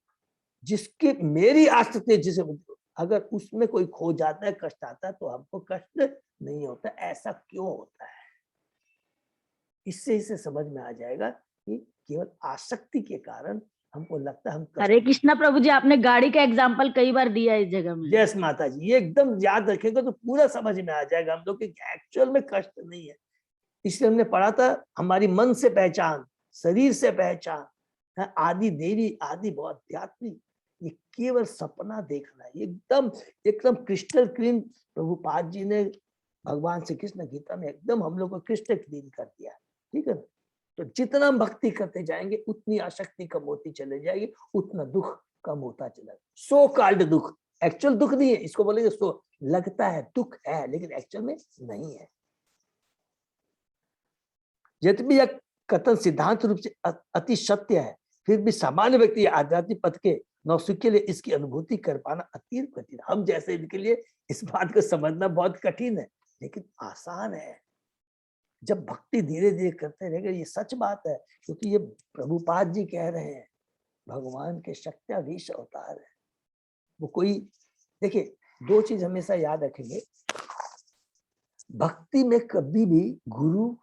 B: जिसकी मेरी आसक्ति, जिसे अगर उसमें कोई खो जाता है, कष्ट आता है, तो हमको कष्ट नहीं होता। ऐसा क्यों होता है? इससे समझ में आ जाएगा कि केवल आसक्ति के कारण हमको लगता है हम
C: हरे कृष्णा प्रभु जी, आपने गाड़ी का एग्जाम्पल कई बार दिया इस जगह में।
B: यस माता जी, ये एकदम याद रखेगा तो पूरा समझ में आ जाएगा हम लोग कि एक्चुअल में कष्ट नहीं है। इसलिए हमने पढ़ा था, हमारी मन से पहचान, शरीर से पहचान, आदि देवी आदि बहुत अध्यात्मिक, ये केवल सपना देखना है। एकदम एकदम क्रिस्टल क्लीन प्रभुपाद जी ने भगवान श्री कृष्ण गीता में एकदम हम लोग को क्रिस्टल क्लीन कर दिया। ठीक है ना? तो जितना हम भक्ति करते जाएंगे उतनी आसक्ति कम होती चले जाएगी, उतना दुख कम होता चला। सो कॉल्ड दुख, एक्चुअल दुख नहीं है, इसको बोलेंगे सो लगता है दुख है, लेकिन एक्चुअल में नहीं है। यद्यपि यह कथन सिद्धांत रूप से अति सत्य है, फिर भी सामान्य व्यक्ति आध्यात्मिक पथ के नौसिक के लिए इसकी अनुभूति कर पाना अति कठिन। हम जैसे इनके लिए इस बात को समझना बहुत कठिन है, लेकिन आसान है जब भक्ति धीरे धीरे करते रहेंगे। ये सच बात है, क्योंकि ये प्रभुपाद जी कह रहे हैं, भगवान के शक्त्याधीश अवतार है वो। कोई देखिए, दो चीज हमेशा याद रखेंगे, भक्ति में कभी भी गुरु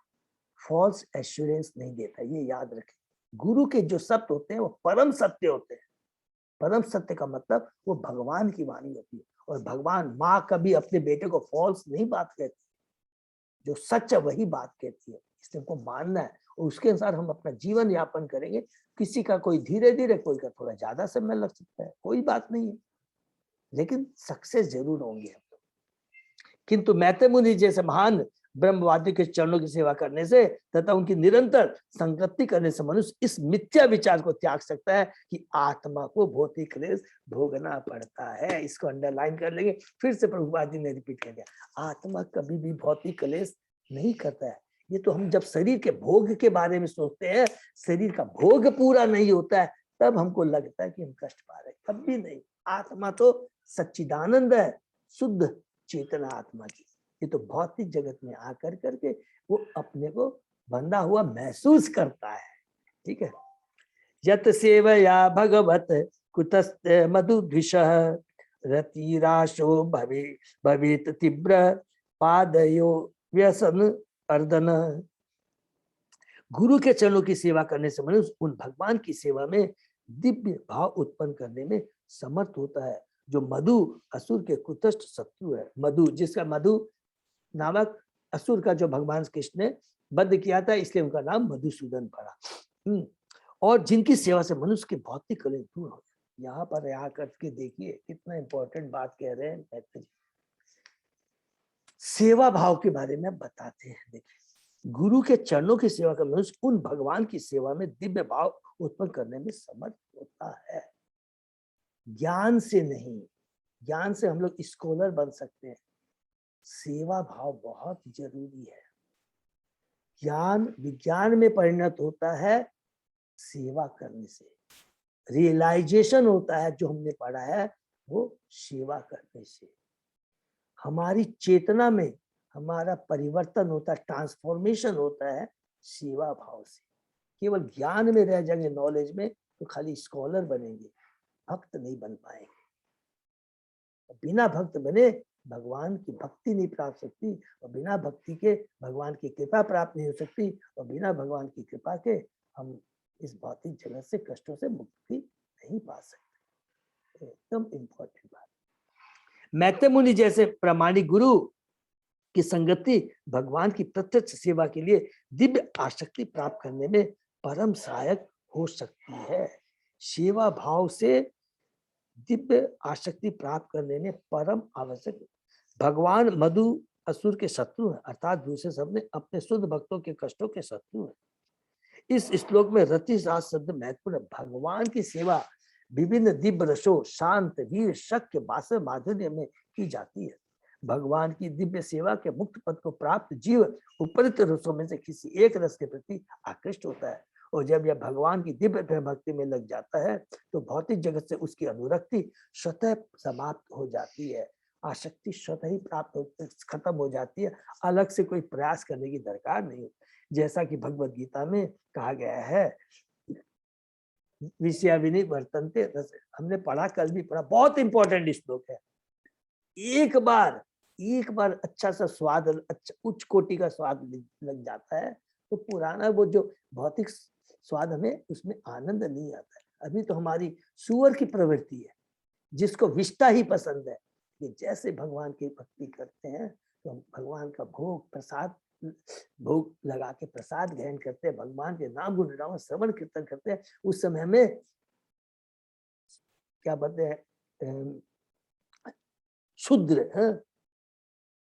B: फॉल्स एश्योरेंस नहीं देता, ये याद रखें। गुरु के जो सत्य होते हैं वो परम सत्य होते हैं। परम सत्य का मतलब वो भगवान की वाणी होती है, और भगवान माँ कभी अपने बेटे को फॉल्स नहीं बात कहती, जो सच है वही बात कहती है। इसलिए हमको मानना है और उसके अनुसार हम अपना जीवन यापन करेंगे। किसी का कोई धीरे धीरे, कोई का थोड़ा ज्यादा समय लग सकता है, कोई बात नहीं है, लेकिन सक्सेस जरूर होंगे हम लोग। किंतु मैत्रेय मुनि जैसे महान ब्रह्मवादी के चरणों की सेवा करने से तथा उनकी निरंतर संगति करने से मनुष्य इस मिथ्या विचार को त्याग सकता है कि आत्मा को भौतिक क्लेश भोगना पड़ता है। इसको अंडरलाइन कर लेंगे, फिर से प्रभुपाद जी ने रिपीट कर दिया, आत्मा कभी भी भौतिक क्लेश नहीं करता है। ये तो हम जब शरीर के भोग के बारे में सोचते हैं, शरीर का भोग पूरा नहीं होता है, तब हमको लगता है कि हम कष्ट पा रहे हैं। कभी नहीं। आत्मा तो सच्चिदानंद है, शुद्ध चेतना आत्मा की। ये तो भौतिक जगत में आकर करके वो अपने को बंधा हुआ महसूस करता है। ठीक है। यत सेवया भगवत कुतस्ते मधुभिषः रतिराशो भवेत तीव्र पादयो व्यसन अर्दन। गुरु के चरणों की सेवा करने से मनुष्य उन भगवान की सेवा में दिव्य भाव उत्पन्न करने में समर्थ होता है, जो मधु असुर के कुतस्थ शत्रु है। मधु, जिसका मधु नामक असुर का जो भगवान कृष्ण ने वध किया था, इसलिए उनका नाम मधुसूदन पड़ा। और जिनकी सेवा से मनुष्य के भौतिक कलेश दूर हो जाए। यहाँ पर यहाँ करके देखिए कितना इंपॉर्टेंट बात कह रहे हैं मैत्रेय जी। सेवा भाव के बारे में बताते हैं। देखिए, गुरु के चरणों की सेवा का मनुष्य उन भगवान की सेवा में दिव्य भाव उत्पन्न करने में समर्थ होता है। ज्ञान से नहीं, ज्ञान से हम लोग स्कॉलर बन सकते हैं, सेवा भाव बहुत जरूरी है। ज्ञान विज्ञान में परिणत होता है सेवा करने से। रियलाइजेशन होता है जो हमने पढ़ा है वो सेवा करने से। हमारी चेतना में हमारा परिवर्तन होता है, ट्रांसफॉर्मेशन होता है सेवा भाव से। केवल ज्ञान में रह जाएंगे, नॉलेज में, तो खाली स्कॉलर बनेंगे, भक्त नहीं बन पाएंगे। बिना भक्त बने भगवान की भक्ति नहीं प्राप्त सकती, और बिना भक्ति के भगवान की कृपा प्राप्त नहीं हो सकती, और बिना भगवान की कृपा के हम इस भौतिक जगत से कष्टों से मुक्ति नहीं पा सकते। एकदम इम्पोर्टेंट बात। मैत्रेय मुनि जैसे प्रामाणिक गुरु की संगति भगवान की प्रत्यक्ष सेवा के लिए दिव्य आसक्ति प्राप्त करने में परम सहायक हो सकती है। सेवा भाव से दिव्य आसक्ति प्राप्त करने में परम आवश्यक। भगवान मधु असुर के शत्रु हैं, अर्थात दूसरे शब्द में अपने शुद्ध भक्तों के कष्टों के शत्रु हैं। इस श्लोक में रति रास शब्द महत्वपूर्ण। भगवान की सेवा विभिन्न दिव्य रसों शांत वीर शक्य वासव माधुर्य में की जाती है। भगवान की दिव्य सेवा के मुक्त पद को प्राप्त जीव उपरित रसों में से किसी एक रस के प्रति आकृष्ट होता है, और जब यह भगवान की दिव्य भक्ति में लग जाता है तो भौतिक जगत से उसकी अनुरक्ति स्वतः समाप्त हो जाती है। आसक्ति स्वतः ही खत्म हो जाती है, अलग से कोई प्रयास करने की दरकार नहीं। जैसा कि भगवत गीता में कहा गया है, विषया विनिवर्तन्ते रस। हमने पढ़ा, कल भी पढ़ा, बहुत इंपॉर्टेंट श्लोक है। एक बार अच्छा सा स्वाद, अच्छा उच्च कोटि का स्वाद लग जाता है तो पुराना वो जो भौतिक स्वाद हमें उसमें आनंद नहीं आता है। अभी तो हमारी सुअर की प्रवृत्ति है, जिसको विष्टा ही पसंद है। कि जैसे भगवान की भक्ति करते हैं तो हम भगवान का भोग लगा के प्रसाद ग्रहण करते हैं, भगवान के नाम गुण श्रवण कीर्तन करते हैं, उस समय में क्या बोलते हैं, शूद्र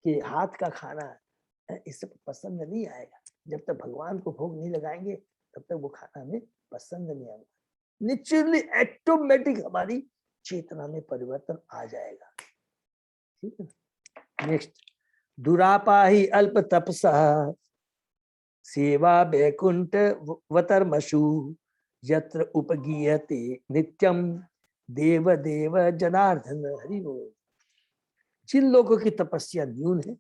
B: के हाथ का खाना इससे पसंद नहीं आएगा। जब तक भगवान को भोग नहीं लगाएंगे तब तक वो खाना हमें पसंद नहीं आएगा। नेचुरली ऑटोमेटिक हमारी चेतना में परिवर्तन आ जाएगा। ठीक है। नेक्स्ट, दुरापाही अल्प तपसा सेवा वैकुंठ वतर्मशु यत्र उपगीयते नित्यम देव देव जनार्दन। हरि बोल। जिन लोगों की तपस्या न्यून है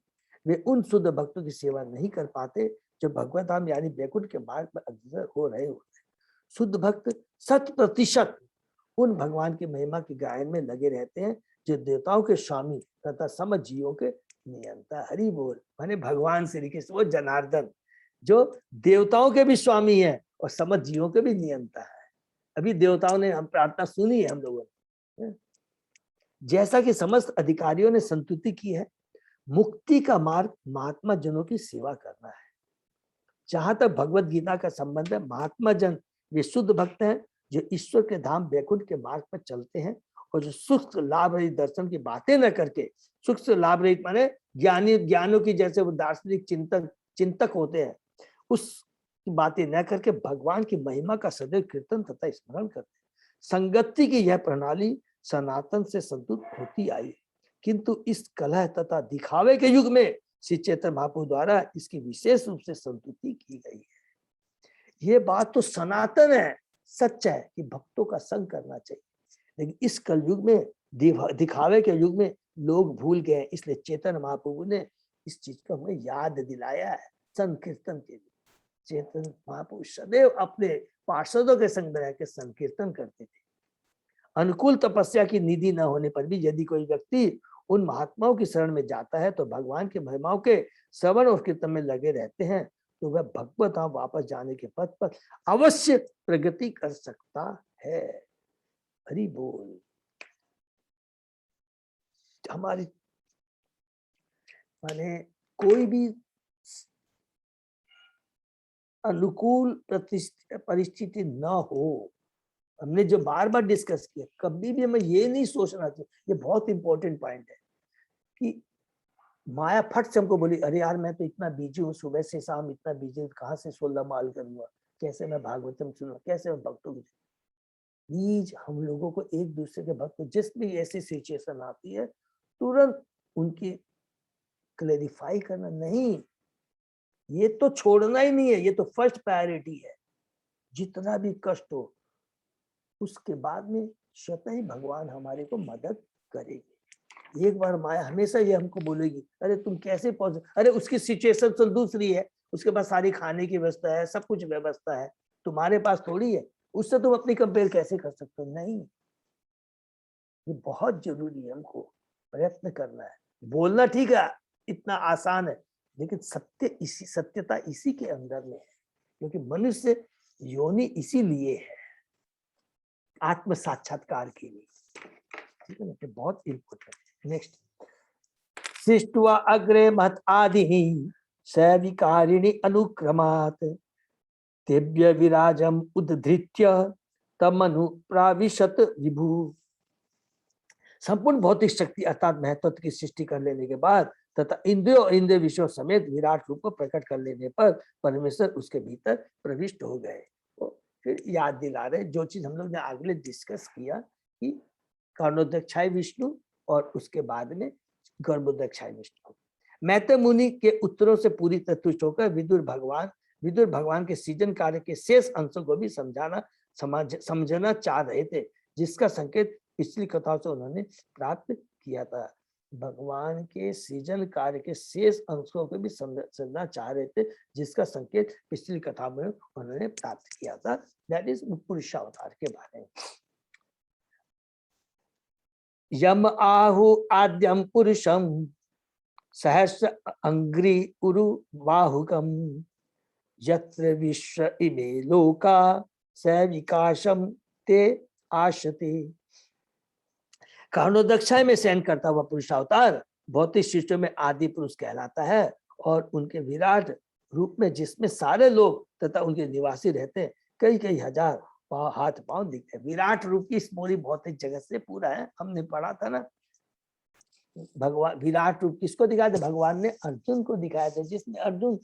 B: वे उन शुद्ध भक्तों की सेवा नहीं कर पाते जो भगवत धाम यानी वैकुंठ के मार्ग पर अग्रसर हो रहे होते हैं। शुद्ध भक्त 100% उन भगवान की महिमा के गायन में लगे रहते हैं जो देवताओं के स्वामी तथा समस्त जीवों के नियंता। हरि बोल। माने भगवान श्री कृष्ण वो जनार्दन जो देवताओं के भी स्वामी है और समस्त जीवों के भी नियंता है। अभी देवताओं ने हम प्रार्थना सुनी है हम लोगों ने। जैसा कि समस्त अधिकारियों ने संतुति की है, मुक्ति का मार्ग महात्मा जनों की सेवा करना है। जहां तक भगवत गीता का संबंध है, महात्मा जन वे शुद्ध भक्त हैं जो ईश्वर के धाम वैकुंठ के मार्ग पर चलते हैं और जो सुख लाभ रहित दर्शन की बातें न करके, सुख लाभ रहित माने ज्ञानों की जैसे वो दार्शनिक चिंतक होते हैं, उस बातें न करके भगवान की महिमा का सदैव कीर्तन तथा स्मरण करते हैं। संगति की यह प्रणाली सनातन से संतुष्ट होती आई, किंतु इस कलह तथा दिखावे के युग में श्री चैतन्य महाप्रभु द्वारा इसकी विशेष रूप से संतुष्टि की गई है। ये बात तो सनातन है, सच है कि भक्तों का संग करना चाहिए, लेकिन इस कलयुग में दिखावे के युग में लोग भूल गए, इसलिए चैतन्य महाप्रभु ने इस चीज को हमें याद दिलाया है। संकीर्तन के लिए चैतन्य महाप्रभु सदैव अपने पार्षदों के संग रह के संकीर्तन करते थे। अनुकूल तपस्या की निधि न होने पर भी यदि कोई व्यक्ति उन महात्माओं की शरण में जाता है तो भगवान के महिमाओं के श्रवण और कीर्तन में लगे रहते हैं तो वह भगवत धाम वापस जाने के पथ पर अवश्य प्रगति कर सकता है। हरि बोल। हमारी माने कोई भी अनुकूल परिस्थिति न हो, हमने जो बार बार डिस्कस किया, कभी भी हमें ये नहीं सोचना चाहिए, ये बहुत इंपॉर्टेंट पॉइंट है कि माया फट से हमको बोली, अरे यार मैं तो इतना बिजी हूँ, सुबह से शाम इतना बिजी हूँ, कहाँ से 16 माल करूंगा, कैसे मैं भागवतम सुनूंगा, कैसे मैं भक्तों को। प्लीज हम लोगों को एक दूसरे के भक्त, जिस भी ऐसी सिचुएशन आती है तुरंत उनकी क्लेरिफाई करना नहीं, ये तो छोड़ना ही नहीं है, ये तो फर्स्ट प्रायोरिटी है। जितना भी कष्ट हो उसके बाद में स्वतः ही भगवान हमारे को मदद करेगी। एक बार माया हमेशा ये हमको बोलेगी, अरे तुम कैसे पहुंचे, अरे उसकी सिचुएशन तो दूसरी है, उसके पास सारी खाने की व्यवस्था है, सब कुछ व्यवस्था है, तुम्हारे पास थोड़ी है, उससे तुम अपनी कंपेयर कैसे कर सकते हो। नहीं, ये बहुत जरूरी है, हमको प्रयत्न करना है। बोलना ठीक है, इतना आसान है, लेकिन सत्यता इसी के अंदर में है, क्योंकि मनुष्य योनि इसीलिए है, आत्म साक्षात्कार के लिए, ठीक है ना, ये बहुत इम्पोर्टेंट है। नेक्स्ट, सृष्ट्वा अग्रे महत् आदि सविकारिणी अनुक्रमात् तेभ्य विराजम उद्धृत्य तमनु प्राविशत विभु। संपूर्ण भौतिक शक्ति अर्थात महत्व की सृष्टि कर लेने के बाद तथा इंद्रियों और इंद्रिय विषयों समेत विराट रूप को प्रकट कर लेने पर परमेश्वर उसके भीतर प्रविष्ट हो गए। तो फिर याद दिला रहे जो चीज हम लोग ने अगले डिस्कस किया कि कारणोदक्षाय विष्णु और उसके बाद में गर्भोदक्षाय विष्णु। मैत्रेय मुनि के उत्तरों से पूरी तरह तुष्ट होकर विदुर भगवान के सृजन कार्य के शेष अंशों को भी समझना चाह रहे थे, जिसका संकेत पिछली कथाओं से उन्होंने प्राप्त किया था। भगवान के सृजन कार्य के शेष अंशों को भी समझना चाह रहे थे, जिसका संकेत पिछली कथा में उन्होंने प्राप्त किया था। दैट इज पुरुषावतार के बारे में। यम आहु आद्यम पुरुषम सहस्र अंग्री उरु बाहुकम यत्र विश्व इमे लोका सविकाशम ते आशते। कारणोदक्षाय में शयन करता हुआ पुरुषावतार भौतिक सृष्टि में आदि पुरुष कहलाता है और उनके विराट रूप में जिसमें सारे लोग तथा उनके निवासी रहते हैं, कई कई हजार हाथ पांव दिखते हैं। विराट रूप की इस पूरी भौतिक जगत से पूरा है। हमने पढ़ा था ना, भगवान विराट रूप किसको दिखाया था? भगवान ने अर्जुन को दिखाया था, जिसमें अर्जुन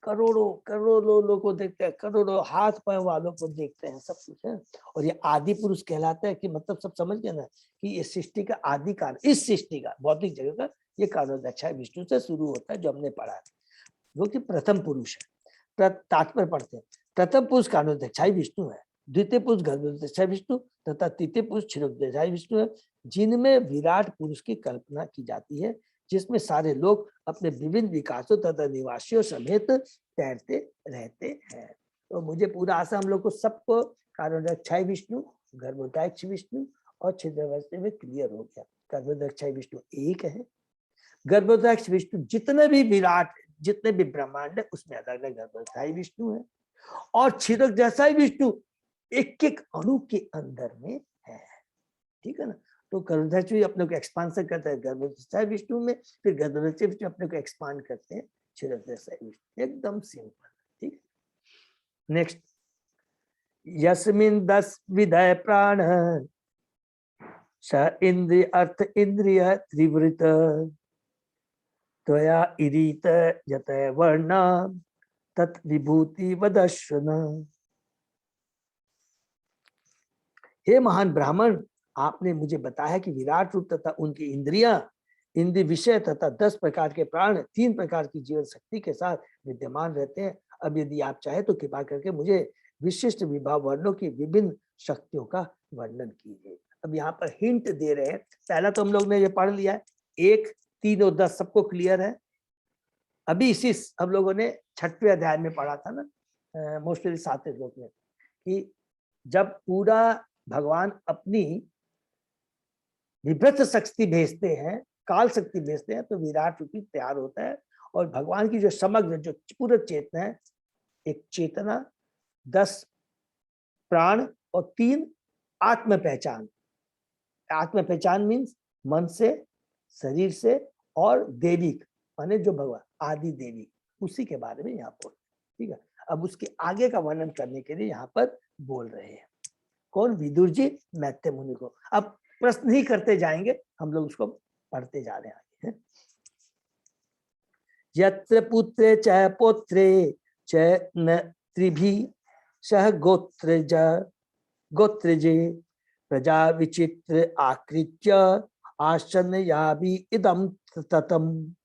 B: करोड़ों लोगों को देखते हैं, करोड़ों हाथ पांव वालों को देखते हैं, सब कुछ है। और ये आदि पुरुष कहलाता है कि मतलब सब समझ गए ना कि ये सृष्टि का आदि कारण, इस सृष्टि का भौतिक जगत का ये कारणोदक्षाय विष्णु से शुरू होता है, जो हमने पढ़ा है, जो कि प्रथम पुरुष है। तात्पर्य पढ़ते हैं, प्रथम पुरुष कारणोदक्षाय विष्णु है, द्वितीय पुरुष गर्भोदक्षाय विष्णु तथा तृतीय पुरुष क्षीरोदक्षाय विष्णु है, जिनमें विराट पुरुष की कल्पना की जाती है, जिसमें सारे लोग अपने विभिन्न विकासों तथा निवासियों समेत तैरते रहते हैं। तो मुझे पूरा आशा हम लोग को सबको कारणोदक्षाय विष्णु, गर्भोदक्षाय विष्णु और छिद्रवस्त्र में क्लियर हो गया। गर्भोदक्षाय विष्णु एक है, गर्भोदक्षाय विष्णु जितने भी विराट, जितने भी ब्रह्मांड है उसमें अलग अलग गर्भोदक्षाय विष्णु है, और क्षीरोदक्षाय विष्णु एक एक अणु के अंदर में है, ठीक है ना। तो गर्भोदक्षाय अपने को एक्सपांशन करता है गर्भोदक्षाय विष्णु में, फिर गर्भोदक्षाय विष्णु अपने को एक्सपांड करते हैं क्षीरोदक्षाय विष्णु। एकदम सिंपल, ठीक। नेक्स्ट, यस्मिन् दस विधय प्राण स इंद्रिय अर्थ इंद्रिय त्रिवृत त्वया इरीत यत वर्ण तत् विभूति वदश्वन। हे महान ब्राह्मण, आपने मुझे बताया कि विराट रूप तथा उनकी इंद्रियां, इंद्रिय विषय तथा 10 प्रकार के प्राण 3 प्रकार की जीवन शक्ति के साथ विद्यमान रहते हैं। अब यदि आप चाहे तो कृपा करके मुझे विशिष्ट विभाव वर्णों की विभिन्न शक्तियों का वर्णन कीजिए। अब यहाँ पर हिंट दे रहे हैं। पहला तो हम लोग ने ये पढ़ लिया है, 1, 3 और 10 सबको क्लियर है। अभी इसी हम लोगों ने 6वें अध्याय में पढ़ा था ना, मोस्टली 7वें श्लोक में, कि जब पूरा भगवान अपनी विभ्रत शक्ति भेजते हैं, काल शक्ति भेजते हैं, तो विराट रूपी तैयार होता है। और भगवान की जो समग्र, जो पूरा चेतना है, एक चेतना, 10 प्राण और 3 आत्म पहचान। आत्म पहचान मीन्स मन से, शरीर से और देविक माने जो भगवान आदि देवी, उसी के बारे में यहाँ पर, ठीक है। अब उसके आगे का वर्णन करने के लिए यहाँ पर बोल रहे हैं कौन? विदुर जी मैत्रेय मुनि को। अब प्रश्न ही करते जाएंगे, हम लोग उसको पढ़ते जा रहे हैं। यत्र पुत्रे च पौत्रे च न त्रिभि सह गोत्रजे प्रजा विचित्र आकृत्य आश्चर्याभि इदम ततम।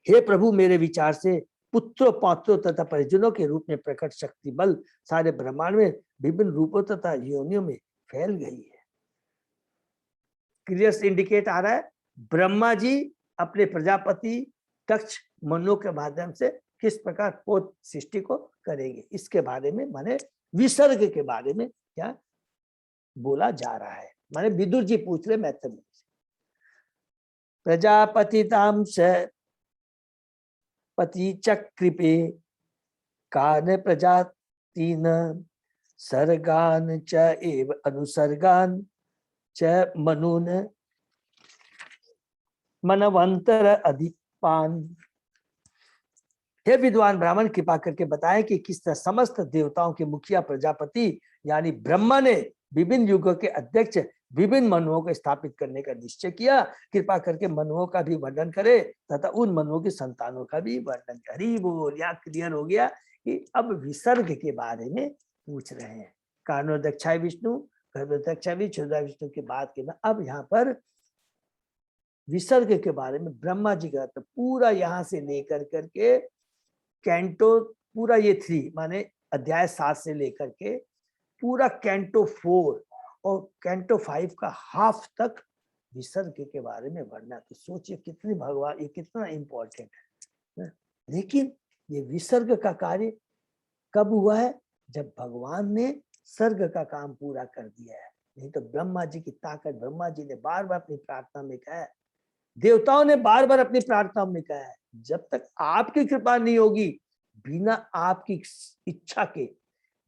B: हे प्रभु, मेरे विचार से पुत्रों, पौत्रों तथा परिजनों के रूप में प्रकट शक्ति बल सारे ब्रह्मांड में विभिन्न रूपों तथा योनियों में फैल गई है। क्लियर इंडिकेट आ रहा है ब्रह्मा जी अपने प्रजापति दक्ष मनु के माध्यम से किस प्रकार पोत सृष्टि को करेंगे, इसके बारे में, माने विसर्ग के बारे में क्या बोला जा रहा है। माने विदुर जी पूछ रहे मैत्रेय मुनि से, प्रजापति ताम से पति चक्रिपे कान प्रजातीन सर्गान च एव अनुसर्गान च मनून मनवंतर अधिपान। हे विद्वान ब्राह्मण, कृपा करके बताएं कि किस तरह समस्त देवताओं के मुखिया प्रजापति यानी ब्रह्मा ने विभिन्न युगों के अध्यक्ष विभिन्न मनुओं को स्थापित करने का निश्चय किया। कृपा करके मनुओं का भी वर्णन करे तथा उन मनुओं की संतानों का भी वर्णन करे। वो यहाँ क्लियर हो गया कि अब विसर्ग के बारे में पूछ रहे हैं। कारणोदक्षाय विष्णु, गर्भोदक्षाय विष्णु के बाद के ना अब यहाँ पर विसर्ग के बारे में ब्रह्मा जी का तो पूरा यहाँ से लेकर करके कैंटो पूरा ये 3 माने अध्याय 7 से लेकर के पूरा कैंटो 4 और कैंटो 5 का हाफ तक विसर्ग के बारे में वर्णन। तो सोचिए कितनी भगवान ये कितना इंपॉर्टेंट है। लेकिन ये विसर्ग का कार्य कब हुआ है? जब भगवान ने सर्ग का काम पूरा कर दिया है। नहीं तो ब्रह्मा जी की ताकत, ब्रह्मा जी ने बार बार अपनी प्रार्थना में कहा है, देवताओं ने बार बार अपनी प्रार्थना में कहा है, जब तक आपकी कृपा नहीं होगी, बिना आपकी इच्छा के,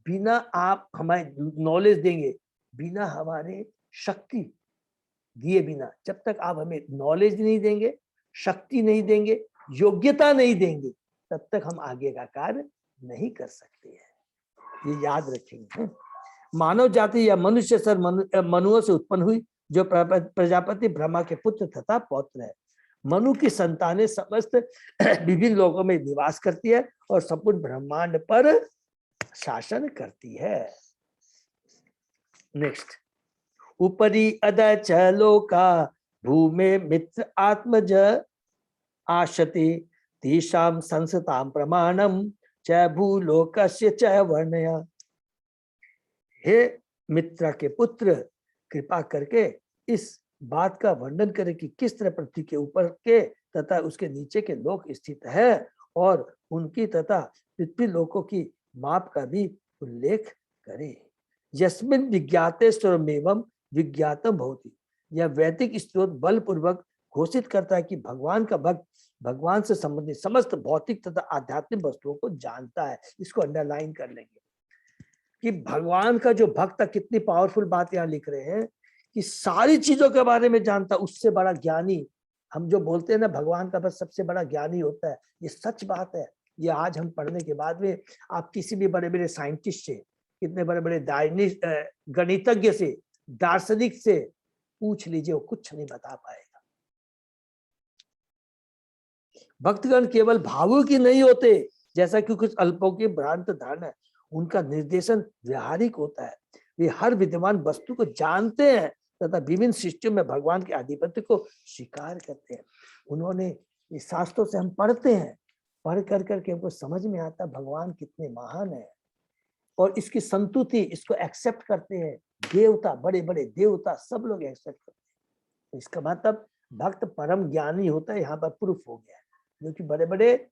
B: बिना आप हमें नॉलेज देंगे, बिना हमारे शक्ति दिए बिना, जब तक आप हमें नॉलेज नहीं देंगे, शक्ति नहीं देंगे, योग्यता नहीं देंगे, तब तक हम आगे का कार्य नहीं कर सकते हैं। ये याद रखेंगे। मानव जाति या मनुष्य सर मनुओं से उत्पन्न हुई, जो प्रजापति ब्रह्मा के पुत्र तथा पौत्र है। मनु की संतानें समस्त विभिन्न लोगों में निवास करती है और संपूर्ण ब्रह्मांड पर शासन करती है। नेक्स्ट, उपरि अद च लोका भूमे मित्र आत्मज आशति तेषां संसतां प्रमाणम च भूलोकस्य च वर्णय। हे मित्रा के पुत्र, कृपा करके इस बात का वर्णन करें कि किस तरह पृथ्वी के ऊपर के तथा उसके नीचे के लोक स्थित है और उनकी तथा पृथ्वी लोकों की माप का भी उल्लेख करें। यस्मिन् विज्ञाते स्वयमेवं विज्ञातम भवति। यह वैदिक स्त्रोत बलपूर्वक घोषित करता है कि भगवान का भक्त भगवान से संबंधित समस्त भौतिक तथा आध्यात्मिक वस्तुओं को जानता है। इसको अंडरलाइन कर लेंगे कि भगवान का जो भक्त, कितनी पावरफुल बात यहाँ लिख रहे हैं कि सारी चीजों के बारे में जानता। उससे बड़ा ज्ञानी, हम जो बोलते हैं ना भगवान का बस सबसे बड़ा ज्ञानी होता है, ये सच बात है। ये आज हम पढ़ने के बाद में आप किसी भी बड़े बड़े साइंटिस्ट से, कितने बड़े बड़े गणितज्ञ से, दार्शनिक से पूछ लीजिए, वो कुछ नहीं बता पाएगा। भक्तगण केवल भावुक ही नहीं होते, जैसा कि कुछ अल्पों की भ्रांत धारणा है। उनका निर्देशन व्यावहारिक होता है। वे हर विद्यमान वस्तु को जानते हैं तथा विभिन्न सृष्टियों में भगवान के आधिपत्य को स्वीकार करते हैं। उन्होंने इस शास्त्रों से हम पढ़ते हैं, पढ़ कर करके हमको समझ में आता है भगवान कितने महान है और इसकी संतुति, इसको एक्सेप्ट करते हैं। देवता, बड़े बड़े देवता सब लोग एक्सेप्ट करते हैं। इसका मतलब भक्त परम ज्ञानी होता है, यहाँ पर प्रूफ हो गया है। जो कि बड़े बड़े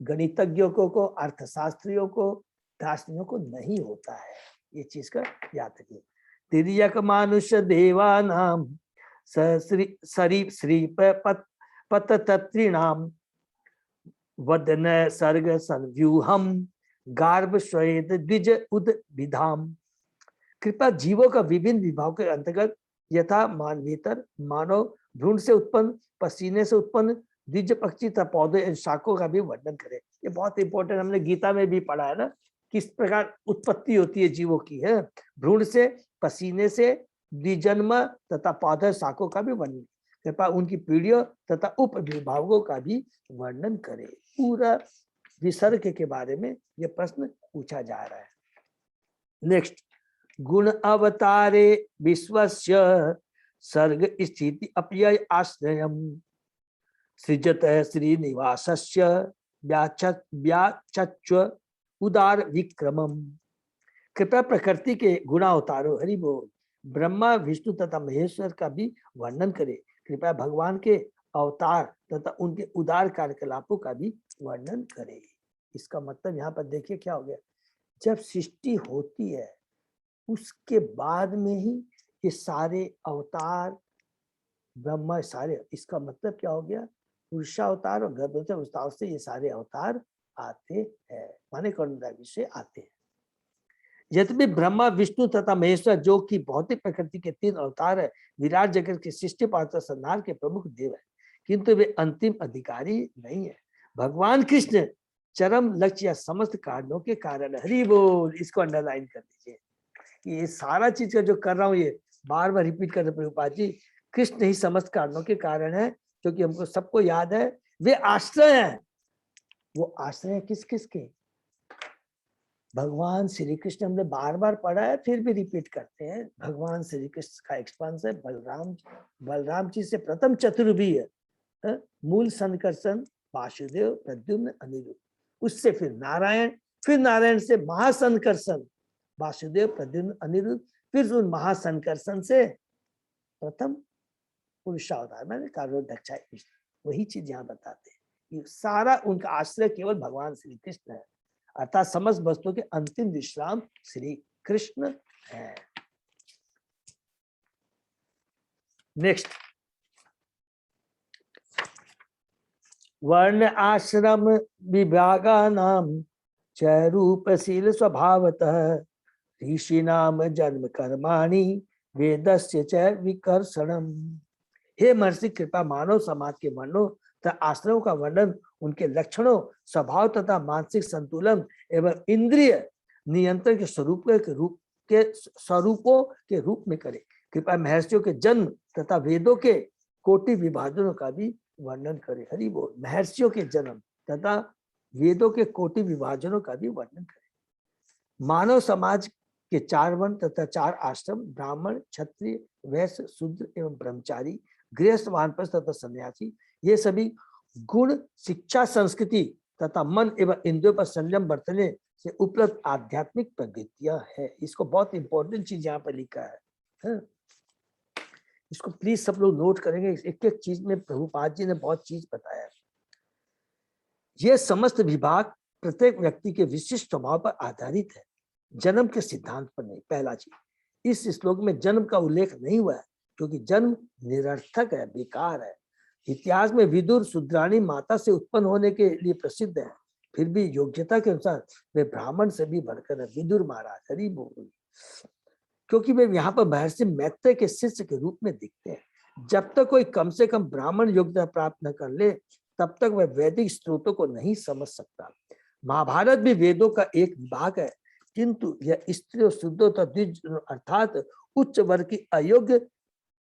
B: गणितज्ञों को, अर्थशास्त्रियों को, दार्शनिकों को नहीं होता है। ये चीज का याद रखिए। तिर्यक मानुष देवानाम सरीप श्रीप पततत्रिणाम वदन सर्ग संव्यूहम गार्भ श्वेत द्विज उद विधाम। कृपा जीवों का विभिन्न विभागों के अंतर्गत यथा मानवेतर मानव भ्रूण से उत्पन्न, पसीने से उत्पन्न, द्विज पक्षी तथा पौधे शाखों का भी वर्णन करें। ये बहुत इंपॉर्टेंट, हमने गीता में भी पढ़ा है ना, किस प्रकार उत्पत्ति होती है जीवों की है। भ्रूण से, पसीने से, द्विजन्म तथा पौधे शाखों का भी वर्णन। कृपा उनकी पीढ़ियों तथा उप विभागों का भी वर्णन करे। पूरा विसर्ग के बारे में यह प्रश्न पूछा जा रहा है। नेक्स्ट, गुण अवतारे विश्वस्य सर्ग स्थिति अपयय आश्रयम् सृजत श्रीनिवासस्य व्याचच्व उदार विक्रमम। कृपया प्रकृति के गुणावतारों, हरि बोल, ब्रह्मा विष्णु तथा महेश्वर का भी वर्णन करे। कृपया भगवान के अवतार तथा उनके उदार कार्यकलापों का भी वर्णन करे। इसका मतलब यहाँ पर देखिए क्या हो गया, जब सृष्टि होती है उसके बाद में ही ये सारे अवतार ब्रह्मा सारे, इसका मतलब क्या हो गया, पुरुषावतार और गर्भवती अवस्थाओं से ये सारे अवतार आते हैं, माने कर्णदागी से आते हैं। यद्यपि ब्रह्मा, विष्णु तथा महेश्वर जो कि भौतिक प्रकृति के 3 अवतार है, विराट जगत के सृष्टि पात्र संहार के प्रमुख देव है, किंतु वे अंतिम अधिकारी नहीं है। भगवान कृष्ण चरम लक्ष्य या समस्त कारणों के कारण। हरि बोल। इसको अंडरलाइन कर लीजिए कि ये सारा चीज का जो कर रहा हूँ ये बार बार रिपीट कर रहे प्रभुपाद जी, कृष्ण ही समस्त कारणों के कारण है, क्योंकि हमको सबको याद है वे आश्रय हैं। वो आश्रय किस किस के? भगवान श्री कृष्ण। हमने बार बार पढ़ा है, फिर भी रिपीट करते हैं। भगवान श्री कृष्ण का एक्सपांस है बलराम जी से प्रथम चतुर्भी है, मूल संकर्षण वासुदेव प्रद्युम्न अनिरुद्ध, उससे फिर नारायण से महासंकर्षण वासुदेव प्रद्युम्न अनिरुद्ध, फिर उन महासंकर्षण से प्रथम पुरुषावतार मैंने कारोदक्षा कृष्ण। वही चीज यहाँ बताते हैं, ये सारा उनका आश्रय केवल भगवान श्री कृष्ण है, अर्थात समस्त वस्तुओं के अंतिम विश्राम श्री कृष्ण है। नेक्स्ट, वर्ण आश्रम विभागा नाम च रूपशील स्वभावतः ऋषि नाम जन्म कर्माणि वेदस्य च विकर्षणम। हे महर्षि, कृपा मानव समाज के वर्णों तथा आश्रमों का वर्णन उनके लक्षणों, स्वभाव तथा मानसिक संतुलन एवं इंद्रिय नियंत्रण के स्वरूपों के रूप में करे। कृपा महर्षियों के जन्म तथा वेदों के कोटि विभाजनों का भी वर्णन करे। हरि बोल। महर्षियों के जन्म तथा वेदों के कोटि विभाजनों का भी वर्णन करे। मानव समाज के 4 वर्ण तथा 4 आश्रम, ब्राह्मण, क्षत्रिय, वैश्य, शूद्र एवं ब्रह्मचारी, गृहस्थ, वानप्रस्थ तथा सन्यासी, ये सभी गुण, शिक्षा, संस्कृति तथा मन एवं इंद्रियों पर संयम बरतने से उपलब्ध आध्यात्मिक प्रवृत्तियां है। इसको बहुत इंपॉर्टेंट चीज यहाँ पर लिखा है। इसको प्लीज सब लोग नोट करेंगे, एक एक चीज में प्रभुपाद जी ने बहुत चीज बताया। ये समस्त विभाग प्रत्येक व्यक्ति के विशिष्ट स्वभाव पर आधारित है, जन्म के सिद्धांत पर नहीं। पहला चीज, इस श्लोक में जन्म का उल्लेख नहीं हुआ है, क्योंकि जन्म निरर्थक है, बेकार है। इतिहास में विदुर शूद्राणी माता से उत्पन्न होने के लिए प्रसिद्ध है, फिर भी योग्यता के अनुसार वे ब्राह्मण से भी बढ़कर है। विदुर महाराज, हरि बोल। क्योंकि वे यहाँ पर महर्षि मैत्रेय के शिष्य के रूप में दिखते हैं। जब तक कोई कम से कम ब्राह्मण योग्यता प्राप्त न कर ले, तब तक वह वैदिक स्त्रोतों को नहीं समझ सकता। महाभारत भी वेदों का एक विभाग है, किंतु यह स्त्री और शुद्धों तथा अर्थात उच्च वर्ग की अयोग्य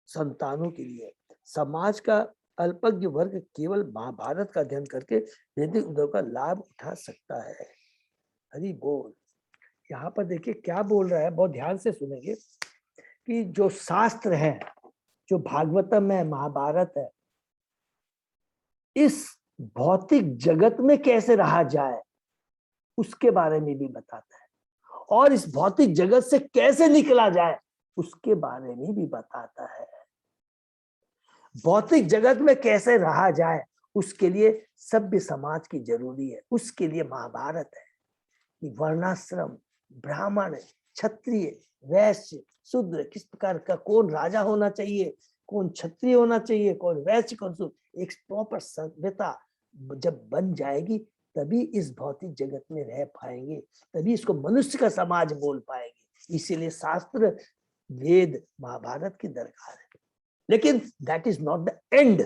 B: संतानों के लिए। समाज का अल्पज्ञ वर्ग केवल महाभारत का अध्ययन करके वैदिक विद्या का लाभ उठा सकता है। हरि बोल। यहाँ पर देखिए क्या बोल रहा है, बहुत ध्यान से सुनेंगे कि जो शास्त्र है, जो भागवतम है, महाभारत है, इस भौतिक जगत में कैसे रहा जाए उसके बारे में भी बताता है, और इस भौतिक जगत से कैसे निकला जाए उसके बारे में भी बताता है। भौतिक जगत में कैसे रहा जाए उसके लिए सभ्य समाज की जरूरी है, उसके लिए महाभारत है कि वर्णाश्रम, ब्राह्मण, क्षत्रिय, वैश्य, शूद्र, किस प्रकार का, कौन राजा होना चाहिए, कौन क्षत्रिय होना चाहिए, कौन वैश्य, कौन शूद्र, एक प्रॉपर सभ्यता जब बन जाएगी तभी इस भौतिक जगत में रह पाएंगे, तभी इसको मनुष्य का समाज बोल पाएंगे। इसीलिए शास्त्र, वेद, महाभारत की दरकार है। लेकिन that is not the end.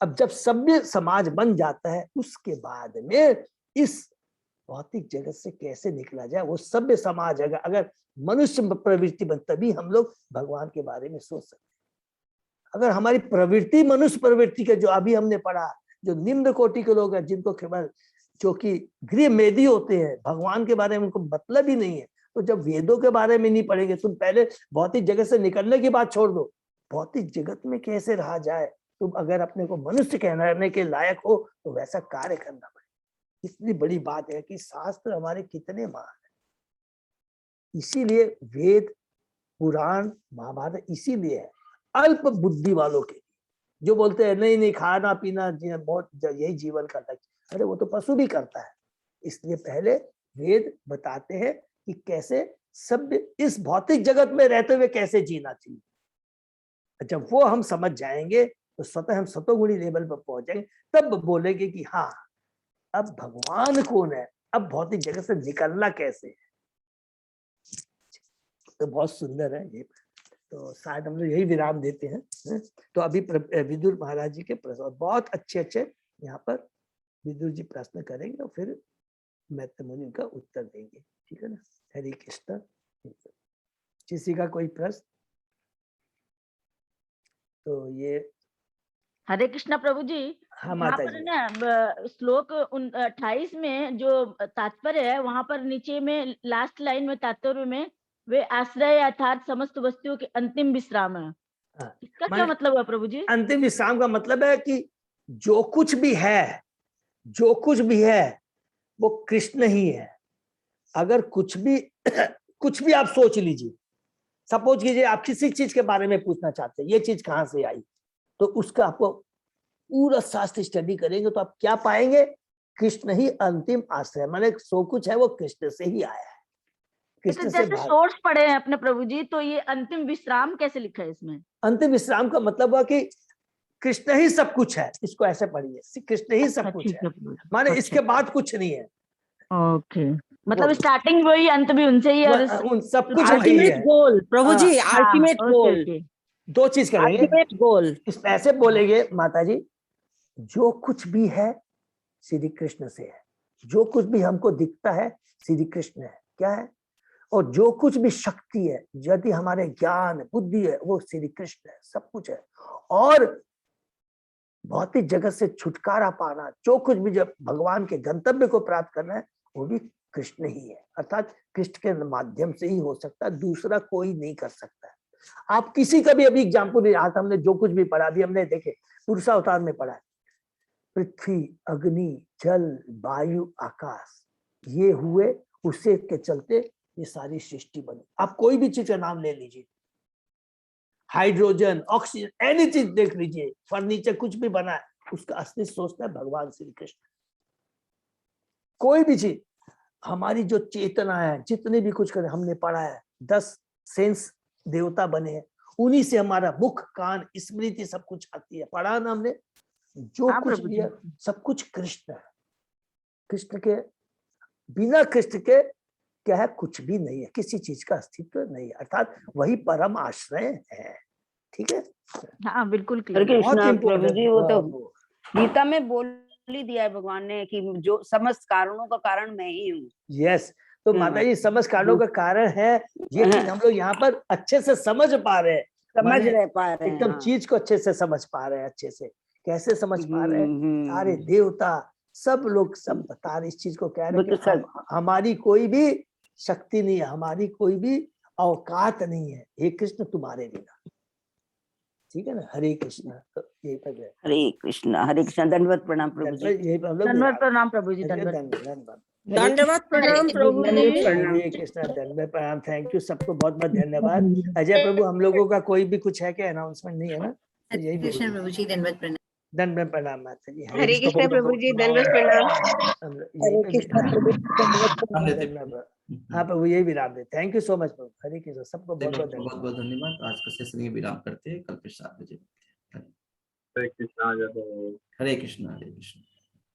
B: अब जब सभ्य समाज बन जाता है, उसके बाद में इस भौतिक जगत से कैसे निकला जाए, वो सभ्य समाज अगर मनुष्य प्रवृत्ति बन, तभी हम लोग भगवान के बारे में सोच सकते हैं। अगर हमारी प्रवृत्ति मनुष्य प्रवृत्ति के, जो अभी हमने पढ़ा, जो निम्न कोटि के लोग हैं, जिनको केवल जो कि गृह मेदी होते हैं, भगवान के बारे में उनको मतलब ही नहीं है, तो जब वेदों के बारे में नहीं पढ़ेंगे, तुम पहले भौतिक जगत से निकलने की बात छोड़ दो, भौतिक जगत में कैसे रहा जाए, तुम अगर अपने को मनुष्य कहने के लायक हो तो वैसा कार्य करना पड़ेगा। इतनी बड़ी बात है कि शास्त्र हमारे कितने महान है। इसीलिए वेद, पुराण, महाभारत इसीलिए है अल्प बुद्धि वालों के लिए, जो बोलते हैं नहीं नहीं खाना पीना बहुत यही जीवन का लक्ष्य, अरे वो तो पशु भी करता है। इसलिए पहले वेद बताते हैं कि कैसे सभ्य इस भौतिक जगत में रहते हुए कैसे जीना चाहिए। जब वो हम समझ जाएंगे तो स्वतः हम सतोगुणी लेवल पर पहुंच जाएंगे, तब बोलेंगे कि हाँ अब भगवान कौन है, अब भौतिक जगत से निकलना कैसे है। तो बहुत सुंदर है ये। तो शायद हम लोग यही विराम देते हैं, तो अभी विदुर महाराज जी के प्रश्न बहुत अच्छे अच्छे यहाँ पर विदुर जी प्रश्न करेंगे और फिर मैत्र मुनि उनका उत्तर देंगे, ठीक है ना। हरे कृष्ण। किसी का कोई प्रश्न? तो ये
C: हरे कृष्णा प्रभु जी।
B: हाँ
C: यहाँ
B: माता
C: पर
B: जी।
C: ना श्लोक 28 में जो तात्पर्य है, वहां पर नीचे में लास्ट लाइन में तात्पर्य में वे आश्रय अर्थात समस्त वस्तुओं के अंतिम विश्राम है।
B: हाँ,
C: इसका क्या मतलब है प्रभु जी?
B: अंतिम विश्राम का मतलब है कि जो कुछ भी है, जो कुछ भी है वो कृष्ण ही है। अगर कुछ भी आप सोच लीजिए, सपोज कीजिए आप किसी चीज के बारे में पूछना चाहते हैं, ये चीज कहाँ से आई, तो उसका आपको पूरा शास्त्र स्टडी करेंगे तो आप क्या पाएंगे? कृष्ण ही अंतिम आश्रय, माने सो कुछ है वो कृष्ण से ही आया है, कृष्ण
C: तो
B: से
C: जैसे सोर्स पढ़े हैं अपने प्रभु जी, तो ये अंतिम विश्राम कैसे लिखा है इसमें? अंतिम
B: विश्राम का मतलब हुआ कि कृष्ण ही सब कुछ है, इसको ऐसे पढ़िए, कृष्ण ही सब कुछ है, माने इसके बाद कुछ नहीं है।
C: ओके, मतलब स्टार्टिंग वही, अंत भी उनसे ही, और
B: उन सब कुछ
D: अल्टीमेट गोल प्रभु जी, अल्टीमेट गोल।
B: दो चीज करेंगे,
D: अल्टीमेट गोल।
B: इसमें ऐसे बोलेंगे माता जी, जो कुछ भी है श्री कृष्ण से है, जो कुछ भी हमको दिखता है श्री कृष्ण है, क्या है, और जो कुछ भी शक्ति है, यदि हमारे ज्ञान बुद्धि है, वो श्री कृष्ण है, सब कुछ है। और भौतिक जगत से छुटकारा पाना, जो कुछ भी जब भगवान के गंतव्य को प्राप्त करना है, वो भी कृष्ण ही है, अर्थात कृष्ण के माध्यम से ही हो सकता है, दूसरा कोई नहीं कर सकता है। आप किसी का भी अभी एग्जाम्पल, आज हमने जो कुछ भी पढ़ा, अभी हमने देखे पुरुषावतार में पढ़ा, पृथ्वी, अग्नि, जल, वायु, आकाश, ये हुए, उसे के चलते ये सारी सृष्टि बनी। आप कोई भी चीज का नाम ले लीजिए, हाइड्रोजन, ऑक्सीजन, एनी चीज देख लीजिए, फर्नीचर कुछ भी बना है, उसका असली सोर्स है भगवान श्री कृष्ण। कोई भी चीज, हमारी जो चेतना है, जितने भी कुछ करें, हमने पढ़ा है 10 सेंस देवता बने हैं, उन्हीं से हमारा मुख, कान, स्मृति सब कुछ आती है, पढ़ा ना हमने। जो कुछ भी है सब कुछ कृष्ण है, कृष्ण के बिना कृष्ण के क्या है, कुछ भी नहीं है, किसी चीज का अस्तित्व नहीं है, अर्थात वही परम आश्रय है, ठीक है।
C: हाँ बिल्कुल,
D: प्रभु जी, वो तो गीता में बोल ही दिया है भगवान ने कि जो समस्त कारणों का कारण मैं ही हूँ।
B: यस, तो माता जी समस्त कारणों का कारण है, ये चीज हम लोग यहाँ पर अच्छे से समझ पा रहे हैं, एकदम चीज को अच्छे से समझ पा रहे हैं, अच्छे से कैसे समझ पा रहे हैं, सारे देवता सब लोग सब बता रहे इस चीज को, कह रहे हैं हमारी कोई भी शक्ति नहीं है, हमारी कोई भी औकात नहीं है, हे कृष्ण तुम्हारे बिना, ठीक है ना। हरे कृष्ण। तो
D: हरे कृष्ण, दंडवत प्रणाम प्रभु जी।
C: दंडवत प्रणाम प्रभु जी,
D: दंडवत प्रणाम प्रभु जी।
B: हरे कृष्ण, दंडवत प्रणाम, थैंक यू सबको, बहुत बहुत धन्यवाद। अजय प्रभु, हम लोगों का कोई भी कुछ है क्या, अनाउंसमेंट नहीं है ना? तो यही कृष्ण प्रभु जी, दंडवत प्रणाम। दंडवत प्रणाम माता जी।
D: हरे कृष्ण प्रभु जी, दंडवत प्रणाम।
B: हरे कृष्ण प्रभु, हाँ प्रभु, यही विराम दे। थैंक यू सो मच प्रभु। हरे कृष्ण, सबको बहुत बहुत
A: धन्यवाद। आज का सेशन ये विराम करते हैं, कल फिर 7 बजे। हरे कृष्ण।
E: हरे कृष्ण।
A: हरे कृष्ण।